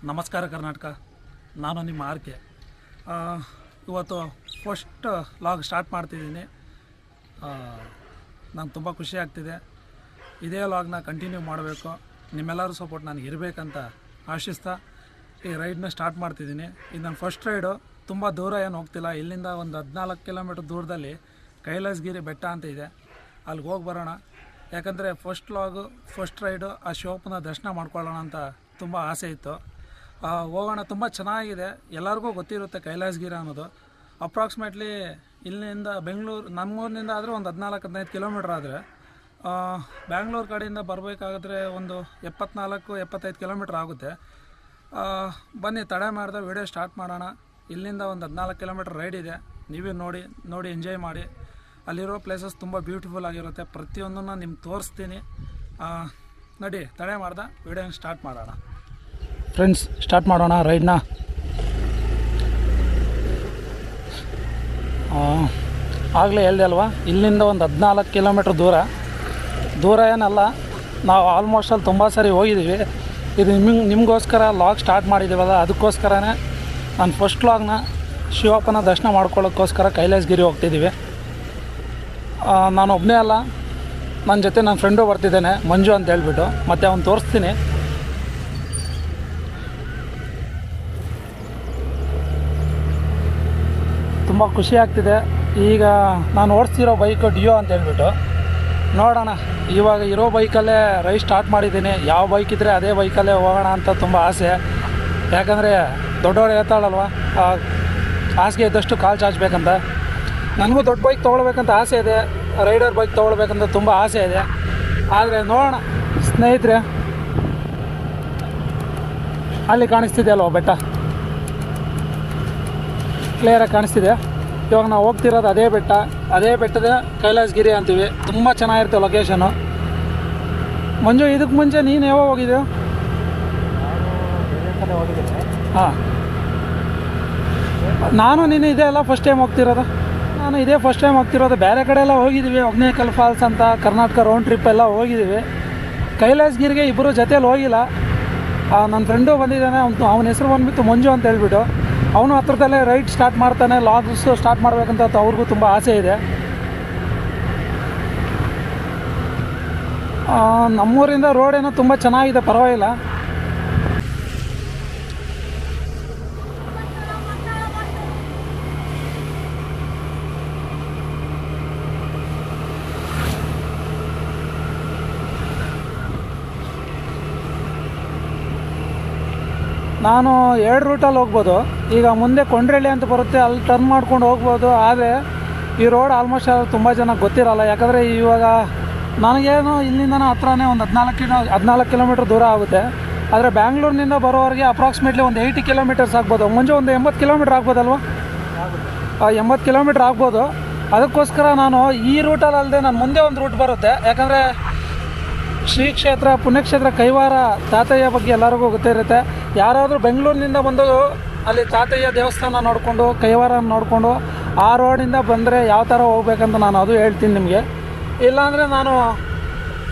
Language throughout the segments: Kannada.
ನಮಸ್ಕಾರ ಕರ್ನಾಟಕ. ನಾನು ನಿಮ್ಮ ಆರ್ಕೆ. ಇವತ್ತು ಫಸ್ಟ್ ಲಾಗ್ ಸ್ಟಾರ್ಟ್ ಮಾಡ್ತಿದ್ದೀನಿ. ನಂಗೆ ತುಂಬ ಖುಷಿ ಆಗ್ತಿದೆ. ಇದೇ ಲಾಗ್ನ ಕಂಟಿನ್ಯೂ ಮಾಡಬೇಕು, ನಿಮ್ಮೆಲ್ಲರೂ ಸಪೋರ್ಟ್ ನನಗೆ ಇರಬೇಕಂತ ಆಶಿಸ್ತಾ ಈ ರೈಡ್ನ ಸ್ಟಾರ್ಟ್ ಮಾಡ್ತಿದ್ದೀನಿ. ಇದು ನನ್ನ ಫಸ್ಟ್ ರೈಡು. ತುಂಬ ದೂರ ಏನು ಹೋಗ್ತಿಲ್ಲ. ಇಲ್ಲಿಂದ ಒಂದು 14 ಕಿಲೋಮೀಟ್ರ್ ದೂರದಲ್ಲಿ ಕೈಲಾಸಗಿರಿ ಬೆಟ್ಟ ಅಂತ ಇದೆ, ಅಲ್ಲಿಗೆ ಹೋಗಿ ಬರೋಣ. ಯಾಕಂದರೆ ಫಸ್ಟ್ ರೈಡು ಆ ಶಿವಪ್ಪನ ದರ್ಶನ ಮಾಡ್ಕೊಳ್ಳೋಣ ಅಂತ ತುಂಬ ಆಸೆ ಇತ್ತು. ಹೋಗೋಣ. ತುಂಬ ಚೆನ್ನಾಗಿದೆ, ಎಲ್ಲರಿಗೂ ಗೊತ್ತಿರುತ್ತೆ ಕೈಲಾಸಗಿರಿ ಅನ್ನೋದು. ಅಪ್ರಾಕ್ಸಿಮೇಟ್ಲಿ ಇಲ್ಲಿಂದ ಬೆಂಗಳೂರು, ನಮ್ಮೂರಿನಿಂದ ಆದರೆ ಒಂದು 14-15 ಕಿಲೋಮೀಟ್ರ್ ಆದರೆ, ಬ್ಯಾಂಗ್ಳೂರು ಕಡೆಯಿಂದ ಬರಬೇಕಾದ್ರೆ ಒಂದು 74-75 ಕಿಲೋಮೀಟ್ರ್ ಆಗುತ್ತೆ. ಬನ್ನಿ, ತಡೆ ಮಾಡಿದೆ ವಿಡಿಯೋ ಸ್ಟಾರ್ಟ್ ಮಾಡೋಣ. ಇಲ್ಲಿಂದ ಒಂದು 14 ಕಿಲೋಮೀಟ್ರ್ ರೈಡ್ ಇದೆ. ನೀವೇ ನೋಡಿ ಎಂಜಾಯ್ ಮಾಡಿ. ಅಲ್ಲಿರೋ ಪ್ಲೇಸಸ್ ತುಂಬ ಬ್ಯೂಟಿಫುಲ್ ಆಗಿರುತ್ತೆ. ಪ್ರತಿಯೊಂದನ್ನು ನಿಮ್ಗೆ ತೋರಿಸ್ತೀನಿ. ನೋಡಿ, ತಡೆ ಮಾಡ್ದೆ ವಿಡಿಯೋನ ಸ್ಟಾರ್ಟ್ ಮಾಡೋಣ. ಫ್ರೆಂಡ್ಸ್, ಸ್ಟಾರ್ಟ್ ಮಾಡೋಣ ರೈಡ್ನ. ಆಗಲೇ ಹೇಳ್ದೆ ಅಲ್ವಾ, ಇಲ್ಲಿಂದ ಒಂದು 14 ಕಿಲೋಮೀಟ್ರ್ ದೂರ ಏನಲ್ಲ. ನಾವು ಆಲ್ಮೋಸ್ಟ್ ಅಲ್ಲಿ ತುಂಬ ಸರಿ ಹೋಗಿದ್ದೀವಿ. ಇದು ನಿಮಗೋಸ್ಕರ ಲಾಗ್ ಸ್ಟಾರ್ಟ್ ಮಾಡಿದ್ದೀವಲ್ಲ, ಅದಕ್ಕೋಸ್ಕರನೇ ನಾನು ಫಸ್ಟ್ ಲಾಗ್ನ ಶಿವಪ್ಪನ ದರ್ಶನ ಮಾಡ್ಕೊಳ್ಳೋಕ್ಕೋಸ್ಕರ ಕೈಲಾಸಗಿರಿ ಹೋಗ್ತಿದ್ದೀವಿ. ನಾನು ಒಬ್ಬನೇ ಅಲ್ಲ, ನನ್ನ ಜೊತೆ ನನ್ನ ಫ್ರೆಂಡು ಬರ್ತಿದ್ದೇನೆ, ಮಂಜು ಅಂತ ಹೇಳ್ಬಿಟ್ಟು. ಮತ್ತು ಅವ್ನು ತೋರಿಸ್ತೀನಿ. ತುಂಬ ಖುಷಿ ಆಗ್ತಿದೆ. ಈಗ ನಾನು ಓಡಿಸ್ತಿರೋ ಬೈಕು ಡಿಯೋ ಅಂತ ಹೇಳ್ಬಿಟ್ಟು. ನೋಡೋಣ, ಇವಾಗ ಇರೋ ಬೈಕಲ್ಲೇ ರೈಡ್ ಸ್ಟಾರ್ಟ್ ಮಾಡಿದ್ದೀನಿ. ಯಾವ ಬೈಕ್ ಇದ್ದರೆ ಅದೇ ಬೈಕಲ್ಲೇ ಹೋಗೋಣ ಅಂತ ತುಂಬ ಆಸೆ. ಯಾಕಂದರೆ ದೊಡ್ಡವ್ರು ಹೇಳ್ತಾಳಲ್ವ, ಹಾಸಿಗೆ ಇದ್ದಷ್ಟು ಕಾಲು ಚಾಚಬೇಕಂತ. ನನಗೂ ದೊಡ್ಡ ಬೈಕ್ ತೊಗೊಳ್ಬೇಕಂತ ಆಸೆ ಇದೆ, ರೈಡರ್ ಬೈಕ್ ತೊಗೊಳ್ಬೇಕಂತ ತುಂಬ ಆಸೆ ಇದೆ. ಆದರೆ ನೋಡೋಣ ಸ್ನೇಹಿತರೆ. ಅಲ್ಲಿ ಕಾಣಿಸ್ತಿದೆ ಅಲ್ವ ಬೆಟ್ಟ, ಕ್ಲಿಯರಾಗಿ ಕಾಣಿಸ್ತಿದೆ. ಇವಾಗ ನಾವು ಹೋಗ್ತಿರೋದು ಅದೇ ಬೆಟ್ಟದ ಕೈಲಾಸಗಿರಿ ಅಂತೀವಿ. ತುಂಬ ಚೆನ್ನಾಗಿರುತ್ತೆ ಲೊಕೇಶನು. ಮಂಜು, ಇದಕ್ಕೆ ಮುಂಚೆ ನೀನು ಯಾವಾಗ ಹೋಗಿದ್ದೆವು? ಹಾಂ, ನಾನು ನೀನು ಇದೇ ಅಲ್ಲ ಫಸ್ಟ್ ಟೈಮ್ ಹೋಗ್ತಿರೋದು. ನಾನು ಇದೇ ಫಸ್ಟ್ ಟೈಮ್ ಹೋಗ್ತಿರೋದು. ಬೇರೆ ಕಡೆ ಎಲ್ಲ ಹೋಗಿದ್ದೀವಿ, ಹೊಗೇನಕಲ್ ಫಾಲ್ಸ್ ಅಂತ, ಕರ್ನಾಟಕ ರೌಂಡ್ ಟ್ರಿಪ್ ಎಲ್ಲ ಹೋಗಿದ್ದೀವಿ. ಕೈಲಾಸಗಿರಿಗೆ ಇಬ್ಬರು ಜೊತೆಯಲ್ಲಿ ಹೋಗಿಲ್ಲ. ನನ್ನ ಫ್ರೆಂಡು ಬಂದಿದ್ದಾನೆ, ಅವನ ಹೆಸರು ಬಂದುಬಿಟ್ಟು ಮಂಜು ಅಂತ ಹೇಳ್ಬಿಟ್ಟು. ಅವನು ಹತ್ರದಲ್ಲೇ ರೈಡ್ ಸ್ಟಾರ್ಟ್ ಮಾಡ್ತಾನೆ. ಲಾಗ್ಸ್ ಸ್ಟಾರ್ಟ್ ಮಾಡಬೇಕಂತ ಅವ್ರಿಗೂ ತುಂಬ ಆಸೆ ಇದೆ. ನಮ್ಮೂರಿಂದ ರೋಡ್ ಏನೋ ತುಂಬ ಚೆನ್ನಾಗಿದೆ, ಪರವಾಗಿಲ್ಲ. ನಾನು 2 ರೂಟಲ್ಲಿ ಹೋಗ್ಬೋದು. ಈಗ ಮುಂದೆ ಕೊಂಡ್ರಳ್ಳಿ ಅಂತ ಬರುತ್ತೆ, ಅಲ್ಲಿ ಟರ್ನ್ ಮಾಡ್ಕೊಂಡು ಹೋಗ್ಬೋದು. ಆದರೆ ಈ ರೋಡ್ ಆಲ್ಮೋಸ್ಟ್ ತುಂಬ ಜನ ಗೊತ್ತಿರಲ್ಲ. ಯಾಕಂದರೆ ಇವಾಗ ನನಗೇನು ಇಲ್ಲಿಂದನೇ ಹತ್ರನೇ ಒಂದು 14 ಕಿಲೋಮೀಟ್ರ್ ದೂರ ಆಗುತ್ತೆ. ಆದರೆ ಬ್ಯಾಂಗ್ಳೂರಿನಿಂದ ಬರೋವರೆಗೆ ಅಪ್ರಾಕ್ಸಿಮೇಟ್ಲಿ ಒಂದು 80 ಕಿಲೋಮೀಟರ್ಸ್ ಆಗ್ಬೋದು. ಮುಂಚೆ ಒಂದು 80 ಕಿಲೋಮೀಟ್ರ್ ಆಗ್ಬೋದಲ್ವ? 80 ಕಿಲೋಮೀಟ್ರ್ ಆಗ್ಬೋದು. ಅದಕ್ಕೋಸ್ಕರ ನಾನು ಈ ರೂಟಲ್ಲಿ ಅಲ್ಲದೆ ನಾನು ಮುಂದೆ ಒಂದು ರೂಟ್ ಬರುತ್ತೆ. ಯಾಕಂದರೆ ಶ್ರೀ ಕ್ಷೇತ್ರ, ಪುಣ್ಯಕ್ಷೇತ್ರ ಕೈವಾರ ತಾತಯ್ಯ ಬಗ್ಗೆ ಎಲ್ಲರಿಗೂ ಗೊತ್ತಿರುತ್ತೆ. ಯಾರಾದರೂ ಬೆಂಗಳೂರಿನಿಂದ ಬಂದು ಅಲ್ಲಿ ತಾತಯ್ಯ ದೇವಸ್ಥಾನ ನೋಡಿಕೊಂಡು, ಕೈವಾರ ನೋಡಿಕೊಂಡು ಆ ರೋಡಿಂದ ಬಂದರೆ ಯಾವ ಥರ ಹೋಗ್ಬೇಕಂತ ನಾನು ಅದು ಹೇಳ್ತೀನಿ ನಿಮಗೆ. ಇಲ್ಲಾಂದರೆ ನಾನು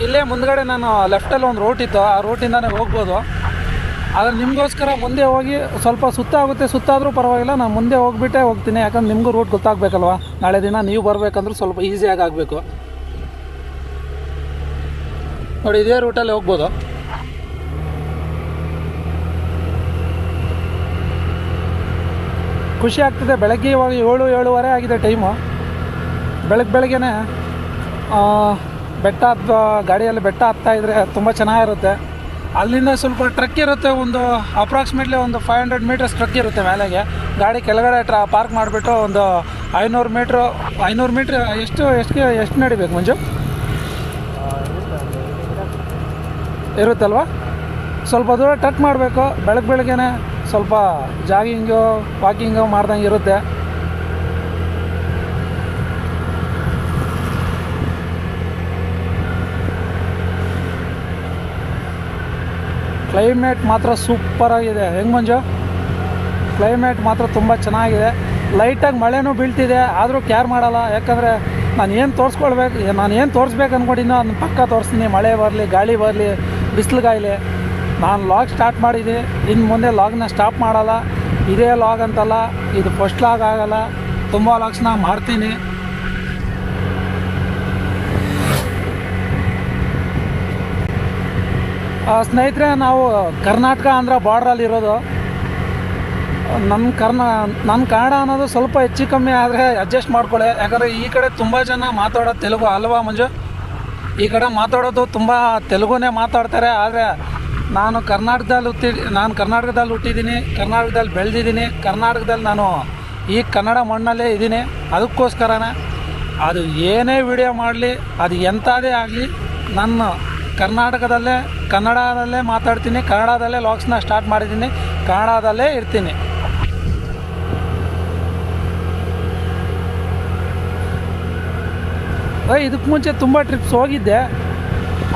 ಇಲ್ಲೇ ಮುಂದ್ಗಡೆ ನಾನು ಲೆಫ್ಟಲ್ಲಿ ಒಂದು ರೂಟ್ ಇತ್ತು, ಆ ರೂಟಿಂದನೇ ಹೋಗ್ಬೋದು. ಆದರೆ ನಿಮಗೋಸ್ಕರ ಮುಂದೆ ಹೋಗಿ ಸ್ವಲ್ಪ ಸುತ್ತಾದರೂ ಪರವಾಗಿಲ್ಲ, ನಾನು ಮುಂದೆ ಹೋಗ್ಬಿಟ್ಟೇ ಹೋಗ್ತೀನಿ. ಯಾಕಂದ್ರೆ ನಿಮಗೂ ರೂಟ್ ಗೊತ್ತಾಗಬೇಕಲ್ವ. ನಾಳೆ ದಿನ ನೀವು ಬರಬೇಕಂದ್ರೂ ಸ್ವಲ್ಪ ಈಸಿಯಾಗಿ ಆಗಬೇಕು. ನೋಡಿ, ಇದೇ ರೂಟಲ್ಲಿ ಹೋಗ್ಬೋದು. ಖುಷಿ ಆಗ್ತಿದೆ. ಬೆಳಗ್ಗೆ ಇವಾಗ 7-7:30 ಆಗಿದೆ ಟೈಮು. ಬೆಳಗ್ಗೆನೇ ಬೆಟ್ಟ ಗಾಡಿಯಲ್ಲಿ ಬೆಟ್ಟ ಹತ್ತಾಯಿದ್ರೆ ತುಂಬ ಚೆನ್ನಾಗಿರುತ್ತೆ. ಅಲ್ಲಿಂದ ಸ್ವಲ್ಪ ಟ್ರಕ್ ಇರುತ್ತೆ, ಒಂದು ಅಪ್ರಾಕ್ಸಿಮೇಟ್ಲಿ ಒಂದು 500 ಮೀಟರ್ಸ್ ಟ್ರಕ್ ಇರುತ್ತೆ ಮೇಲೆಗೆ. ಗಾಡಿ ಕೆಳಗಡೆ ಪಾರ್ಕ್ ಮಾಡಿಬಿಟ್ಟು ಒಂದು 500 ಮೀಟ್ರ್ ಎಷ್ಟು ನಡಿಬೇಕು ಮಂಜು? ಇರುತ್ತಲ್ವ? ಸ್ವಲ್ಪ ದೂರ ಟ್ರಕ್ ಮಾಡಬೇಕು. ಬೆಳಗ್ಗೆನೇ ಸ್ವಲ್ಪ ಜಾಗಿಂಗು ವಾಕಿಂಗು ಮಾಡ್ದಂಗೆ ಇರುತ್ತೆ. ಕ್ಲೈಮೇಟ್ ಮಾತ್ರ ಸೂಪರಾಗಿದೆ. ಹೆಂಗೆ ಮಂಜು? ಕ್ಲೈಮೇಟ್ ಮಾತ್ರ ತುಂಬ ಚೆನ್ನಾಗಿದೆ. ಲೈಟಾಗಿ ಮಳೆನೂ ಬೀಳ್ತಿದೆ, ಆದರೂ ಕೇರ್ ಮಾಡಲ್ಲ. ಯಾಕಂದರೆ ನಾನು ಏನು ತೋರಿಸ್ಬೇಕು ಅಂದ್ಕೊಂಡಿದ್ದೋ ಅದನ್ನ ಪಕ್ಕ ತೋರಿಸ್ತೀನಿ. ಮಳೆ ಬರಲಿ, ಗಾಳಿ ಬರಲಿ, ಬಿಸಿಲು ಗಾಯಿಲೆ ನಾನು ಲಾಗ್ ಸ್ಟಾರ್ಟ್ ಮಾಡಿದ್ದೀನಿ, ಇನ್ನು ಮುಂದೆ ಲಾಗ್ನ ಸ್ಟಾಪ್ ಮಾಡಲ್ಲ. ಇದೇ ಲಾಗ್ ಅಂತಲ್ಲ, ಇದು ಫಸ್ಟ್ ಲಾಗ್ ಆಗಲ್ಲ, ತುಂಬ ಲಾಗ್ಸ್ನ ಮಾಡ್ತೀನಿ. ಸ್ನೇಹಿತರೆ, ನಾವು ಕರ್ನಾಟಕ ಆಂಧ್ರ ಬಾರ್ಡ್ರಲ್ಲಿರೋದು. ನನ್ನ ಕನ್ನಡ ಅನ್ನೋದು ಸ್ವಲ್ಪ ಹೆಚ್ಚು ಕಮ್ಮಿ ಆದರೆ ಅಡ್ಜಸ್ಟ್ ಮಾಡ್ಕೊಳ್ಳಿ. ಯಾಕಂದರೆ ಈ ಕಡೆ ತುಂಬ ಜನ ಮಾತಾಡೋದು ತೆಲುಗು ಅಲ್ವಾ ಮಂಜು? ಈ ಕಡೆ ಮಾತಾಡೋದು ತುಂಬ ತೆಲುಗುನೇ ಮಾತಾಡ್ತಾರೆ. ಆದರೆ ನಾನು ಕರ್ನಾಟಕದಲ್ಲಿ ಹುಟ್ಟಿದ್ದೀನಿ, ಕರ್ನಾಟಕದಲ್ಲಿ ಬೆಳೆದಿದ್ದೀನಿ, ಕರ್ನಾಟಕದಲ್ಲಿ ನಾನು ಈ ಕನ್ನಡ ಮಣ್ಣಲ್ಲೇ ಇದ್ದೀನಿ. ಅದಕ್ಕೋಸ್ಕರನೇ ಅದು ಏನೇ ವಿಡಿಯೋ ಮಾಡಲಿ, ಅದು ಎಂಥದೇ ಆಗಲಿ, ನನ್ನ ಕನ್ನಡದಲ್ಲೇ ಮಾತಾಡ್ತೀನಿ, ಕನ್ನಡದಲ್ಲೇ ಲಾಗ್ಸ್ನ ಸ್ಟಾರ್ಟ್ ಮಾಡಿದ್ದೀನಿ, ಕನ್ನಡದಲ್ಲೇ ಇರ್ತೀನಿ. ಇದಕ್ಕೆ ಮುಂಚೆ ತುಂಬ ಟ್ರಿಪ್ಸ್ ಹೋಗಿದ್ದೆ,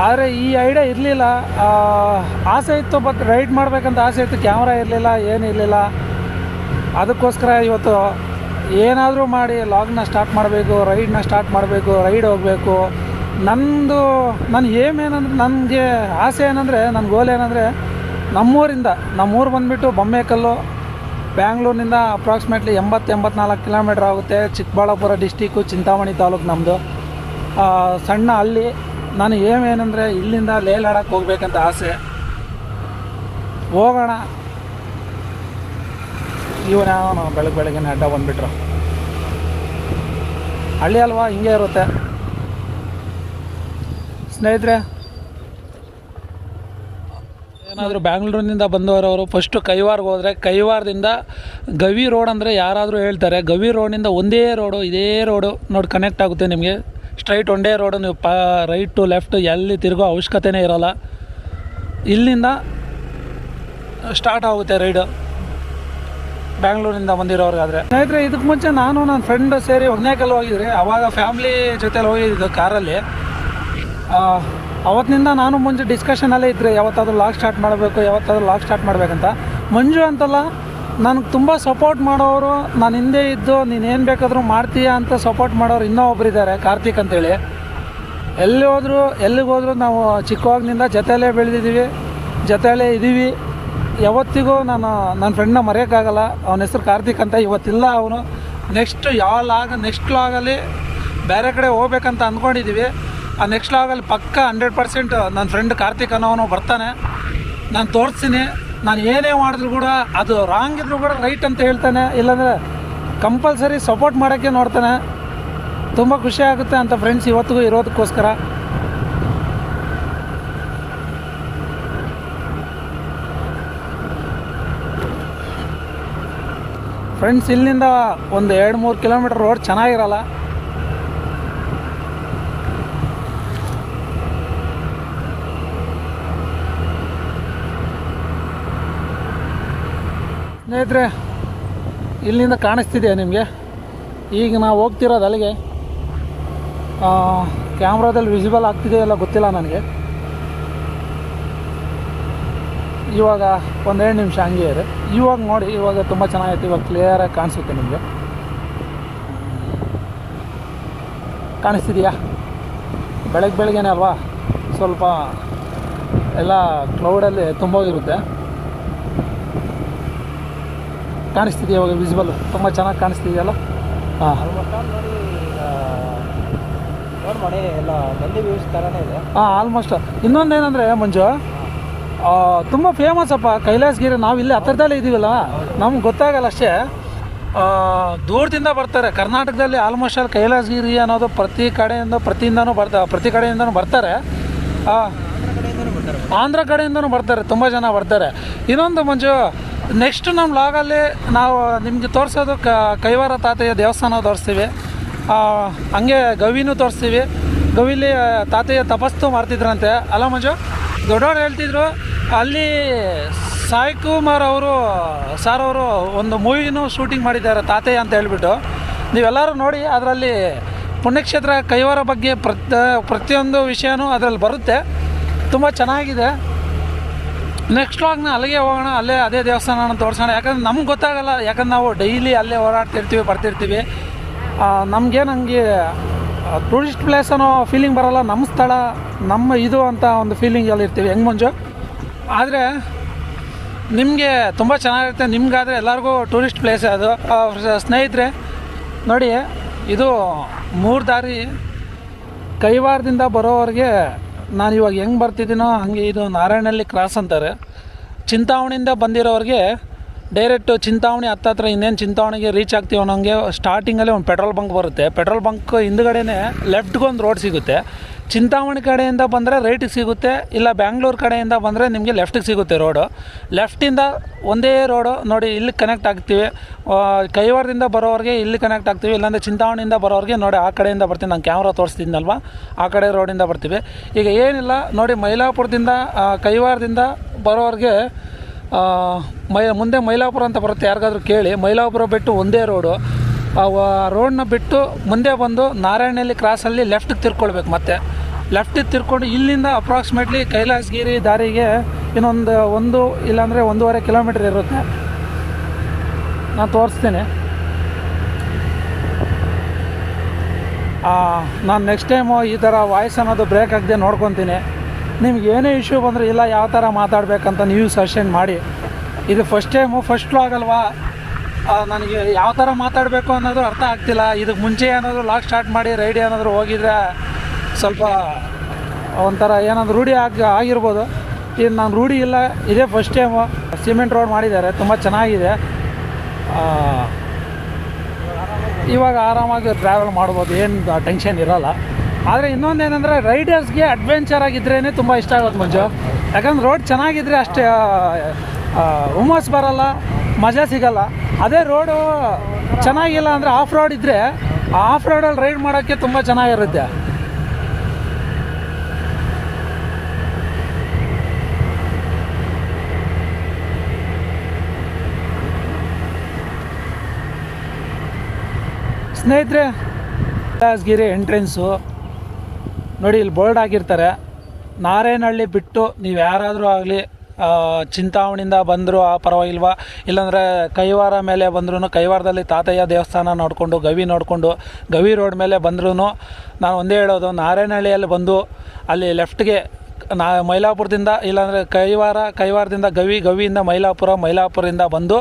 ಆದರೆ ಈ ಐಡಿಯಾ ಇರಲಿಲ್ಲ. ಆಸೆ ಇತ್ತು, ಬಟ್ ರೈಡ್ ಮಾಡಬೇಕಂತ ಆಸೆ ಇತ್ತು, ಕ್ಯಾಮ್ರಾ ಇರಲಿಲ್ಲ, ಏನಿರಲಿಲ್ಲ. ಅದಕ್ಕೋಸ್ಕರ ಇವತ್ತು ಏನಾದರೂ ಮಾಡಿ ಲಾಗ್ನ ಸ್ಟಾರ್ಟ್ ಮಾಡಬೇಕು, ರೈಡ್ನ ಸ್ಟಾರ್ಟ್ ಮಾಡಬೇಕು, ರೈಡ್ ಹೋಗಬೇಕು. ನನ್ನ ಏಮ್ ಏನಂದ್ರೆ, ನನಗೆ ಆಸೆ ಏನಂದರೆ, ನನ್ನ ಗೋಲ್ ಏನಂದರೆ, ನಮ್ಮೂರು ಬಂದುಬಿಟ್ಟು ಬೊಮ್ಮೇಕಲ್ಲು, ಬ್ಯಾಂಗ್ಳೂರಿನಿಂದ ಅಪ್ರಾಕ್ಸಿಮೇಟ್ಲಿ 80-84 ಕಿಲೋಮೀಟ್ರ್ ಆಗುತ್ತೆ. ಚಿಕ್ಕಬಳ್ಳಾಪುರ ಡಿಸ್ಟಿಕ್ಕು, ಚಿಂತಾಮಣಿ ತಾಲೂಕು ನಮ್ಮದು. ಸಣ್ಣ ಹಳ್ಳಿ. ನಾನು ಏಮ್ ಏನಂದರೆ, ಇಲ್ಲಿಂದ ಲೇಹ್ ಲಡಾಖ್ ಹೋಗ್ಬೇಕಂತ ಆಸೆ. ಹೋಗೋಣ. ಇವನು ಬೆಳಗ್ಗೆ ಅಡ್ಡ ಬಂದುಬಿಟ್ರು. ಹಳ್ಳಿ ಅಲ್ವಾ, ಹಿಂಗೆ ಇರುತ್ತೆ ಸ್ನೇಹಿತರೆ. ಏನಾದರೂ ಬ್ಯಾಂಗ್ಳೂರಿನಿಂದ ಬಂದವರವರು ಫಸ್ಟು ಕೈವಾರ್ಗೆ ಹೋದರೆ, ಕೈವಾರದಿಂದ ಗವಿ ರೋಡ್ ಅಂದರೆ ಯಾರಾದರೂ ಹೇಳ್ತಾರೆ, ಗವಿ ರೋಡಿಂದ ಒಂದೇ ರೋಡು, ಇದೇ ರೋಡು ನೋಡಿ ಕನೆಕ್ಟ್ ಆಗುತ್ತೆ ನಿಮಗೆ. ಸ್ಟ್ರೈಟ್ ಒಂದೇ ರೋಡು, ನೀವು ರೈಟ್ ಟು ಲೆಫ್ಟ್ ಎಲ್ಲಿ ತಿರುಗೋ ಅವಶ್ಯಕತೆಯೇ ಇರೋಲ್ಲ. ಇಲ್ಲಿಂದ ಸ್ಟಾರ್ಟ್ ಆಗುತ್ತೆ ರೈಡು, ಬ್ಯಾಂಗ್ಳೂರಿಂದ ಬಂದಿರೋರಿಗಾದರೆ. ಸ್ನೇಹಿತರೆ, ಇದಕ್ಕೆ ಮುಂಚೆ ನಾನು ನನ್ನ ಫ್ರೆಂಡ್ ಸೇರಿ ಹೊಗ್ನೇಕಲ್ ಹೋಗಿದ್ರಿ. ಆವಾಗ ಫ್ಯಾಮ್ಲಿ ಜೊತೆಲಿ ಹೋಗಿದ್ದು ಕಾರಲ್ಲಿ. ಅವತ್ತಿನಿಂದ ನಾನು ಮುಂಚೆ ಡಿಸ್ಕಷನಲ್ಲೇ ಇದ್ದರೆ ಯಾವತ್ತಾದ್ರೂ ಲಾಗ್ ಸ್ಟಾರ್ಟ್ ಮಾಡಬೇಕಂತ. ಮಂಜು ಅಂತಲ್ಲ, ನನಗೆ ತುಂಬ ಸಪೋರ್ಟ್ ಮಾಡೋರು, ನಾನು ಹಿಂದೆ ಇದ್ದು ನೀನೇನು ಬೇಕಾದರೂ ಮಾಡ್ತೀಯಾ ಅಂತ ಸಪೋರ್ಟ್ ಮಾಡೋರು ಇನ್ನೂ ಒಬ್ಬರಿದ್ದಾರೆ, ಕಾರ್ತಿಕ್ ಅಂತೇಳಿ. ಎಲ್ಲಿಗೆ ಹೋದರೂ ನಾವು ಚಿಕ್ಕವಾಗಿನಿಂದ ಜೊತೆಯಲ್ಲೇ ಬೆಳೆದಿದ್ದೀವಿ, ಜೊತೆಯಲ್ಲೇ ಇದ್ದೀವಿ. ಯಾವತ್ತಿಗೂ ನನ್ನ ಫ್ರೆಂಡ್ನ ಮರೆಯೋಕ್ಕಾಗಲ್ಲ. ಅವನ ಹೆಸರು ಕಾರ್ತಿಕ್ ಅಂತ. ಇವತ್ತಿಲ್ಲ ಅವನು. ನೆಕ್ಸ್ಟ್ ಲಾಗಲ್ಲಿ ಬೇರೆ ಕಡೆ ಹೋಗ್ಬೇಕಂತ ಅಂದ್ಕೊಂಡಿದ್ದೀವಿ. ಆ ನೆಕ್ಸ್ಟ್ ಲಾಗಲ್ಲಿ ಪಕ್ಕ 100% ನನ್ನ ಫ್ರೆಂಡ್ ಕಾರ್ತಿಕ್ ಅನ್ನೋನು ಬರ್ತಾನೆ. ನಾನು ತೋರಿಸ್ತೀನಿ. ನಾನು ಏನೇ ಮಾಡಿದ್ರು ಕೂಡ ಅದು ರಾಂಗ್ ಇದ್ರೂ ಕೂಡ ರೈಟ್ ಅಂತ ಹೇಳ್ತಾನೆ, ಇಲ್ಲಾಂದರೆ ಕಂಪಲ್ಸರಿ ಸಪೋರ್ಟ್ ಮಾಡೋಕ್ಕೆ ನೋಡ್ತಾನೆ. ತುಂಬ ಖುಷಿ ಆಗುತ್ತೆ ಅಂತ ಫ್ರೆಂಡ್ಸ್ ಇವತ್ತಿಗೂ ಇರೋದಕ್ಕೋಸ್ಕರ. ಫ್ರೆಂಡ್ಸ್, ಇಲ್ಲಿಂದ ಒಂದು 2-3 ಕಿಲೋಮೀಟ್ರ್ ರೋಡ್ ಚೆನ್ನಾಗಿರಲ್ಲ. ಸ್ನೇಹಿತರೆ, ಇಲ್ಲಿಂದ ಕಾಣಿಸ್ತಿದೆಯಾ ನಿಮಗೆ? ಈಗ ನಾವು ಹೋಗ್ತಿರೋದು ಅಲ್ಲಿಗೆ. ಕ್ಯಾಮ್ರಾದಲ್ಲಿ ವಿಸಿಬಲ್ ಆಗ್ತಿದೆಯೋ ಇಲ್ಲ ಗೊತ್ತಿಲ್ಲ ನನಗೆ. ಇವಾಗ 1-2 ನಿಮಿಷ ಹಂಗೆ ಇದೆ. ಇವಾಗ ನೋಡಿ, ಇವಾಗ ತುಂಬ ಚೆನ್ನಾಗೈತೆ. ಇವಾಗ ಕ್ಲಿಯರಾಗಿ ಕಾಣಿಸುತ್ತೆ ನಿಮಗೆ. ಕಾಣಿಸ್ತಿದೆಯಾ? ಬೆಳಗ್ಗೆನೇ ಅಲ್ವಾ, ಸ್ವಲ್ಪ ಎಲ್ಲ ಕ್ಲೌಡಲ್ಲಿ ತುಂಬೋಗಿರುತ್ತೆ. ಕಾಣಿಸ್ತಿದೆಯಾ ಇವಾಗ ವಿಸಿಬಲ್? ತುಂಬ ಚೆನ್ನಾಗಿ ಕಾಣಿಸ್ತಿದೆಯಲ್ಲ? ಹಾಂ, ನೋಡಿ ಎಲ್ಲ ನಂದಿ ವ್ಯೂಸ್ ಥರನೇ ಇದೆ. ಹಾಂ, ಆಲ್ಮೋಸ್ಟ್. ಇನ್ನೊಂದೇನೆಂದರೆ ಮಂಜು, ತುಂಬ ಫೇಮಸ್ ಅಪ್ಪ ಕೈಲಾಸಗಿರಿ. ನಾವು ಇಲ್ಲಿ ಹತ್ತಿರದಲ್ಲೇ ಇದ್ದೀವಲ್ಲ, ನಮ್ಗೆ ಗೊತ್ತಾಗಲ್ಲ ಅಷ್ಟೇ. ದೂರದಿಂದ ಬರ್ತಾರೆ. ಕರ್ನಾಟಕದಲ್ಲಿ ಆಲ್ಮೋಸ್ಟ್ ಅಲ್ಲಿ ಕೈಲಾಸಗಿರಿ ಅನ್ನೋದು ಪ್ರತಿ ಕಡೆಯಿಂದನೂ ಬರ್ತಾರೆ. ಆಂಧ್ರ ಕಡೆಯಿಂದನೂ ಬರ್ತಾರೆ, ತುಂಬ ಜನ ಬರ್ತಾರೆ. ಇನ್ನೊಂದು ಮಂಜು, ನೆಕ್ಸ್ಟ್ ನಮ್ಮ ಲಾಗಲ್ಲಿ ನಾವು ನಿಮಗೆ ತೋರಿಸೋದು ಕೈವಾರ ತಾತಯ್ಯ ದೇವಸ್ಥಾನ ತೋರಿಸ್ತೀವಿ. ಹಂಗೆ ಗವಿನೂ ತೋರಿಸ್ತೀವಿ. ಗವಿಲಿ ತಾತಯ್ಯ ತಪಸ್ಸು ಮಾಡ್ತಿದ್ರಂತೆ ಅಲ್ಲ ಮಂಜು? ದೊಡ್ಡವ್ರು ಹೇಳ್ತಿದ್ರು. ಅಲ್ಲಿ ಸಾಯಿ ಕುಮಾರ್ ಅವರು ಒಂದು ಮೂವಿನೂ ಶೂಟಿಂಗ್ ಮಾಡಿದ್ದಾರೆ ತಾತಯ್ಯ ಅಂತ ಹೇಳ್ಬಿಟ್ಟು. ನೀವೆಲ್ಲರೂ ನೋಡಿ, ಅದರಲ್ಲಿ ಪುಣ್ಯಕ್ಷೇತ್ರ ಕೈವಾರ ಬಗ್ಗೆ ಪ್ರತಿಯೊಂದು ವಿಷಯನೂ ಅದರಲ್ಲಿ ಬರುತ್ತೆ. ತುಂಬ ಚೆನ್ನಾಗಿದೆ. ನೆಕ್ಸ್ಟ್ ಲಾಗ್ನ ಅಲ್ಲಿಗೆ ಹೋಗೋಣ, ಅದೇ ದೇವಸ್ಥಾನ ತೋರಿಸೋಣ. ಯಾಕಂದ್ರೆ ನಮ್ಗೆ ಗೊತ್ತಾಗಲ್ಲ, ಯಾಕಂದ್ರೆ ನಾವು ಡೈಲಿ ಅಲ್ಲೇ ಓಡಾಡ್ತಿರ್ತೀವಿ, ಬರ್ತಿರ್ತೀವಿ. ನಮಗೆ ಟೂರಿಸ್ಟ್ ಪ್ಲೇಸ್ ಅನ್ನೋ ಫೀಲಿಂಗ್ ಬರೋಲ್ಲ. ನಮ್ಮ ಸ್ಥಳ, ನಮ್ಮ ಇದು ಅಂತ ಒಂದು ಫೀಲಿಂಗಲ್ಲಿ ಇರ್ತೀವಿ. ಹೆಂಗೆ ಮಂಜು? ಆದರೆ ನಿಮಗೆ ತುಂಬ ಚೆನ್ನಾಗಿರುತ್ತೆ. ನಿಮ್ಗಾದರೆ ಎಲ್ಲರಿಗೂ ಟೂರಿಸ್ಟ್ ಪ್ಲೇಸ್ ಅದು. ಸ್ನೇಹಿತರೆ ನೋಡಿ, ಇದು 3 ದಾರಿ. ಕೈವಾರದಿಂದ ಬರೋವ್ರಿಗೆ ನಾನು ಇವಾಗ ಹೆಂಗೆ ಬರ್ತಿದ್ದೀನೋ ಹಾಗೆ ಇದು ನಾರಾಯಣಹಳ್ಳಿ ಕ್ರಾಸ್ ಅಂತಾರೆ. ಚಿಂತಾಮಣಿಯಿಂದ ಬಂದಿರೋರಿಗೆ ಡೈರೆಕ್ಟು ಚಿಂತಾಮಣಿ ಹತ್ತತ್ರ ಇನ್ನೇನು ಚಿಂತಾಮಣಿಗೆ ರೀಚ್ ಆಗ್ತೀವಿ ಅನ್ನೋಂಗೆ ಸ್ಟಾರ್ಟಿಂಗಲ್ಲೇ ಒಂದು ಪೆಟ್ರೋಲ್ ಬಂಕ್ ಬರುತ್ತೆ. ಪೆಟ್ರೋಲ್ ಬಂಕ್ ಹಿಂದುಗಡೆನೇ ಲೆಫ್ಟ್ಗೊಂದು ರೋಡ್ ಸಿಗುತ್ತೆ. ಚಿಂತಾಮಣಿ ಕಡೆಯಿಂದ ಬಂದರೆ ರೈಟಿಗೆ ಸಿಗುತ್ತೆ, ಇಲ್ಲ ಬ್ಯಾಂಗ್ಳೂರು ಕಡೆಯಿಂದ ಬಂದರೆ ನಿಮಗೆ ಲೆಫ್ಟಿಗೆ ಸಿಗುತ್ತೆ ರೋಡು. ಲೆಫ್ಟಿಂದ ಒಂದೇ ರೋಡು ನೋಡಿ, ಇಲ್ಲಿ ಕನೆಕ್ಟ್ ಆಗ್ತೀವಿ. ಕೈವಾರದಿಂದ ಬರೋರಿಗೆ ಇಲ್ಲಿ ಕನೆಕ್ಟ್ ಆಗ್ತೀವಿ, ಇಲ್ಲಾಂದರೆ ಚಿಂತಾಮಣಿಯಿಂದ ಬರೋರಿಗೆ ನೋಡಿ ಆ ಕಡೆಯಿಂದ ಬರ್ತೀವಿ. ನಾನು ಕ್ಯಾಮ್ರಾ ತೋರಿಸ್ತಿದ್ದೀನಲ್ವ, ಆ ಕಡೆ ರೋಡಿಂದ ಬರ್ತೀವಿ. ಈಗ ಏನಿಲ್ಲ ನೋಡಿ, ಮೈಲಾಪುರದಿಂದ ಕೈವಾರದಿಂದ ಬರೋರಿಗೆ ಮುಂದೆ ಮೈಲಾಪುರ ಅಂತ ಬರುತ್ತೆ. ಯಾರಿಗಾದ್ರೂ ಕೇಳಿ, ಮೈಲಾಪುರ ಬಿಟ್ಟು ಒಂದೇ ರೋಡು. ಆ ರೋಡನ್ನ ಬಿಟ್ಟು ಮುಂದೆ ಬಂದು ನಾರಾಯಣಹಳ್ಳಿ ಕ್ರಾಸಲ್ಲಿ ಲೆಫ್ಟಿಗೆ ತಿರ್ಕೊಳ್ಬೇಕು. ಮತ್ತೆ ಲೆಫ್ಟಿಗೆ ತಿರ್ಕೊಂಡು ಇಲ್ಲಿಂದ ಅಪ್ರಾಕ್ಸಿಮೇಟ್ಲಿ ಕೈಲಾಸಗಿರಿ ದಾರಿಗೆ ಇನ್ನೊಂದು ಇಲ್ಲಾಂದರೆ 1.5 ಕಿಲೋಮೀಟ್ರ್ ಇರುತ್ತೆ. ನಾನು ತೋರಿಸ್ತೀನಿ. ನಾನು ನೆಕ್ಸ್ಟ್ ಟೈಮು ಈ ಥರ ವಾಯ್ಸ್ ಅನ್ನೋದು ಬ್ರೇಕ್ ಆಗದೆ ನೋಡ್ಕೊತೀನಿ. ನಿಮ್ಗೆ ಏನೇ ಇಶ್ಯೂ ಬಂದರೆ ಇಲ್ಲ ಯಾವ ಥರ ಮಾತಾಡಬೇಕಂತ ನೀವು ಸಜೆಷನ್ ಮಾಡಿ. ಇದು ಫಸ್ಟ್ ಟೈಮು, ಫಸ್ಟ್ ವ್ಲಾಗ್ ಅಲ್ವಾ, ನನಗೆ ಯಾವ ಥರ ಮಾತಾಡಬೇಕು ಅನ್ನೋದು ಅರ್ಥ ಆಗ್ತಿಲ್ಲ. ಇದಕ್ಕೆ ಮುಂಚೆ ಏನಾದರೂ ಲಾಗ್ ಸ್ಟಾರ್ಟ್ ಮಾಡಿ ರೈಡ್ ಏನಾದರೂ ಹೋಗಿದ್ರೆ ಸ್ವಲ್ಪ ಒಂಥರ ಏನಾದರೂ ರೂಢಿ ಆಗಿರ್ಬೋದು. ಇದು ನಾನು ರೂಢಿ ಇಲ್ಲ, ಇದೇ ಫಸ್ಟ್ ಟೈಮು. ಸಿಮೆಂಟ್ ರೋಡ್ ಮಾಡಿದ್ದಾರೆ, ತುಂಬ ಚೆನ್ನಾಗಿದೆ. ಇವಾಗ ಆರಾಮಾಗಿ ಟ್ರಾವೆಲ್ ಮಾಡ್ಬೋದು, ಏನು ಟೆನ್ಷನ್ ಇರೋಲ್ಲ. ಆದರೆ ಇನ್ನೊಂದೇನೆಂದರೆ ರೈಡರ್ಸ್ಗೆ ಅಡ್ವೆಂಚರ್ ಆಗಿದ್ರೇ ತುಂಬ ಇಷ್ಟ ಆಗೋದು ಮಂಜು. ಯಾಕಂದ್ರೆ ರೋಡ್ ಚೆನ್ನಾಗಿದ್ದರೆ ಅಷ್ಟೇ ಹುಮ್ಮಸ್ ಬರೋಲ್ಲ, ಮಜಾ ಸಿಗೋಲ್ಲ. ಅದೇ ರೋಡು ಚೆನ್ನಾಗಿಲ್ಲ ಅಂದರೆ ಆಫ್ ರೋಡ್ ಇದ್ದರೆ ಆ ಆಫ್ ರೋಡಲ್ಲಿ ರೈಡ್ ಮಾಡೋಕ್ಕೆ ತುಂಬ ಚೆನ್ನಾಗಿರುತ್ತೆ. ಸ್ನೇಹಿತರೆ, ಕೈಲಾಸಗಿರಿ ಎಂಟ್ರೆನ್ಸು ನೋಡಿ, ಇಲ್ಲಿ ಬೋರ್ಡ್ ಆಗಿರ್ತಾರೆ. ನಾರಾಯಣಹಳ್ಳಿ ಬಿಟ್ಟು ನೀವು ಯಾರಾದರೂ ಆಗಲಿ ಚಿಂತಾಮಣಿಯಿಂದ ಬಂದರೂ ಪರವಾಗಿಲ್ವಾ, ಇಲ್ಲಾಂದರೆ ಕೈವಾರ ಮೇಲೆ ಬಂದ್ರೂ ಕೈವಾರದಲ್ಲಿ ತಾತಯ್ಯ ದೇವಸ್ಥಾನ ನೋಡಿಕೊಂಡು ಗವಿ ರೋಡ್ ಮೇಲೆ ಬಂದ್ರೂ ನಾನು ಒಂದೇ ಹೇಳೋದು, ನಾರಾಯಣಹಳ್ಳಿಯಲ್ಲಿ ಬಂದು ಅಲ್ಲಿ ಲೆಫ್ಟ್ಗೆ ಮೈಲಾಪುರದಿಂದ ಇಲ್ಲಾಂದರೆ ಕೈವಾರದಿಂದ ಗವಿಯಿಂದ ಮೈಲಾಪುರದಿಂದ ಬಂದು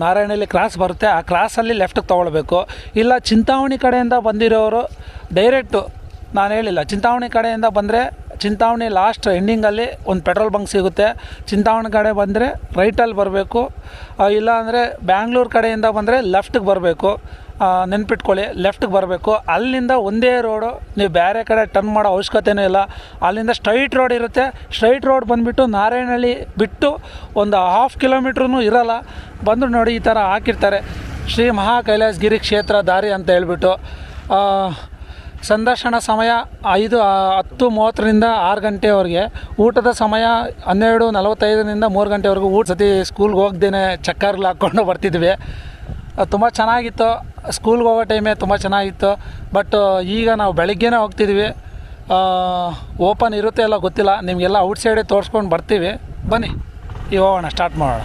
ನಾರಾಯಣಹಳ್ಳಿ ಕ್ರಾಸ್ ಬರುತ್ತೆ. ಆ ಕ್ರಾಸಲ್ಲಿ ಲೆಫ್ಟಿಗೆ ತೊಗೊಳ್ಬೇಕು. ಇಲ್ಲ ಚಿಂತಾಮಣಿ ಕಡೆಯಿಂದ ಬಂದಿರೋರು ಡೈರೆಕ್ಟು, ನಾನು ಹೇಳಿಲ್ಲ, ಚಿಂತಾಮಣಿ ಕಡೆಯಿಂದ ಬಂದರೆ ಚಿಂತಾಮಣಿ ಲಾಸ್ಟ್ ಎಂಡಿಂಗಲ್ಲಿ ಒಂದು ಪೆಟ್ರೋಲ್ ಬಂಕ್ ಸಿಗುತ್ತೆ. ಚಿಂತಾಮಣಿ ಕಡೆ ಬಂದರೆ ರೈಟಲ್ಲಿ ಬರಬೇಕು. ಇಲ್ಲ ಅಂದರೆ ಬ್ಯಾಂಗ್ಳೂರು ಕಡೆಯಿಂದ ಬಂದರೆ ಲೆಫ್ಟಿಗೆ ಬರಬೇಕು. ನೆನ್ಪಿಟ್ಕೊಳ್ಳಿ, ಲೆಫ್ಟಿಗೆ ಬರಬೇಕು. ಅಲ್ಲಿಂದ ಒಂದೇ ರೋಡು, ನೀವು ಬೇರೆ ಕಡೆ ಟರ್ನ್ ಮಾಡೋ ಅವಶ್ಯಕತೆಯೂ ಇಲ್ಲ. ಅಲ್ಲಿಂದ ಸ್ಟ್ರೈಟ್ ರೋಡ್ ಇರುತ್ತೆ. ಸ್ಟ್ರೈಟ್ ರೋಡ್ ಬಂದುಬಿಟ್ಟು ನಾರಾಯಣಹಳ್ಳಿ ಬಿಟ್ಟು ಒಂದು 1/2 ಕಿಲೋಮೀಟ್ರೂ ಇರೋಲ್ಲ. ಬಂದು ನೋಡಿ, ಈ ಥರ ಹಾಕಿರ್ತಾರೆ, ಶ್ರೀ ಮಹಾ ಕೈಲಾಸಗಿರಿ ಕ್ಷೇತ್ರ ದಾರಿ ಅಂತ ಹೇಳ್ಬಿಟ್ಟು. ಸಂದರ್ಶನ ಸಮಯ 10:30ರಿಂದ 6 ಗಂಟೆವರೆಗೆ. ಊಟದ ಸಮಯ 12:45ರಿಂದ 3 ಗಂಟೆವರೆಗೂ. ಸತಿ ಸ್ಕೂಲ್ಗೆ ಹೋಗ್ದೇನೆ ಚಕ್ಕರ್ಗಳು ಹಾಕ್ಕೊಂಡು ಬರ್ತಿದ್ವಿ. ತುಂಬ ಚೆನ್ನಾಗಿತ್ತು. ಸ್ಕೂಲ್ಗೆ ಹೋಗೋ ಟೈಮೇ ತುಂಬ ಚೆನ್ನಾಗಿತ್ತು. ಬಟ್ ಈಗ ನಾವು ಬೆಳಗ್ಗೆನೇ ಹೋಗ್ತಿದ್ವಿ. ಓಪನ್ ಇರುತ್ತೆ ಎಲ್ಲ ಗೊತ್ತಿಲ್ಲ. ನಿಮಗೆಲ್ಲ ಔಟ್ಸೈಡೇ ತೋರಿಸ್ಕೊಂಡು ಬರ್ತೀವಿ. ಬನ್ನಿ ಈಗ ಹೋಗೋಣ, ಸ್ಟಾರ್ಟ್ ಮಾಡೋಣ.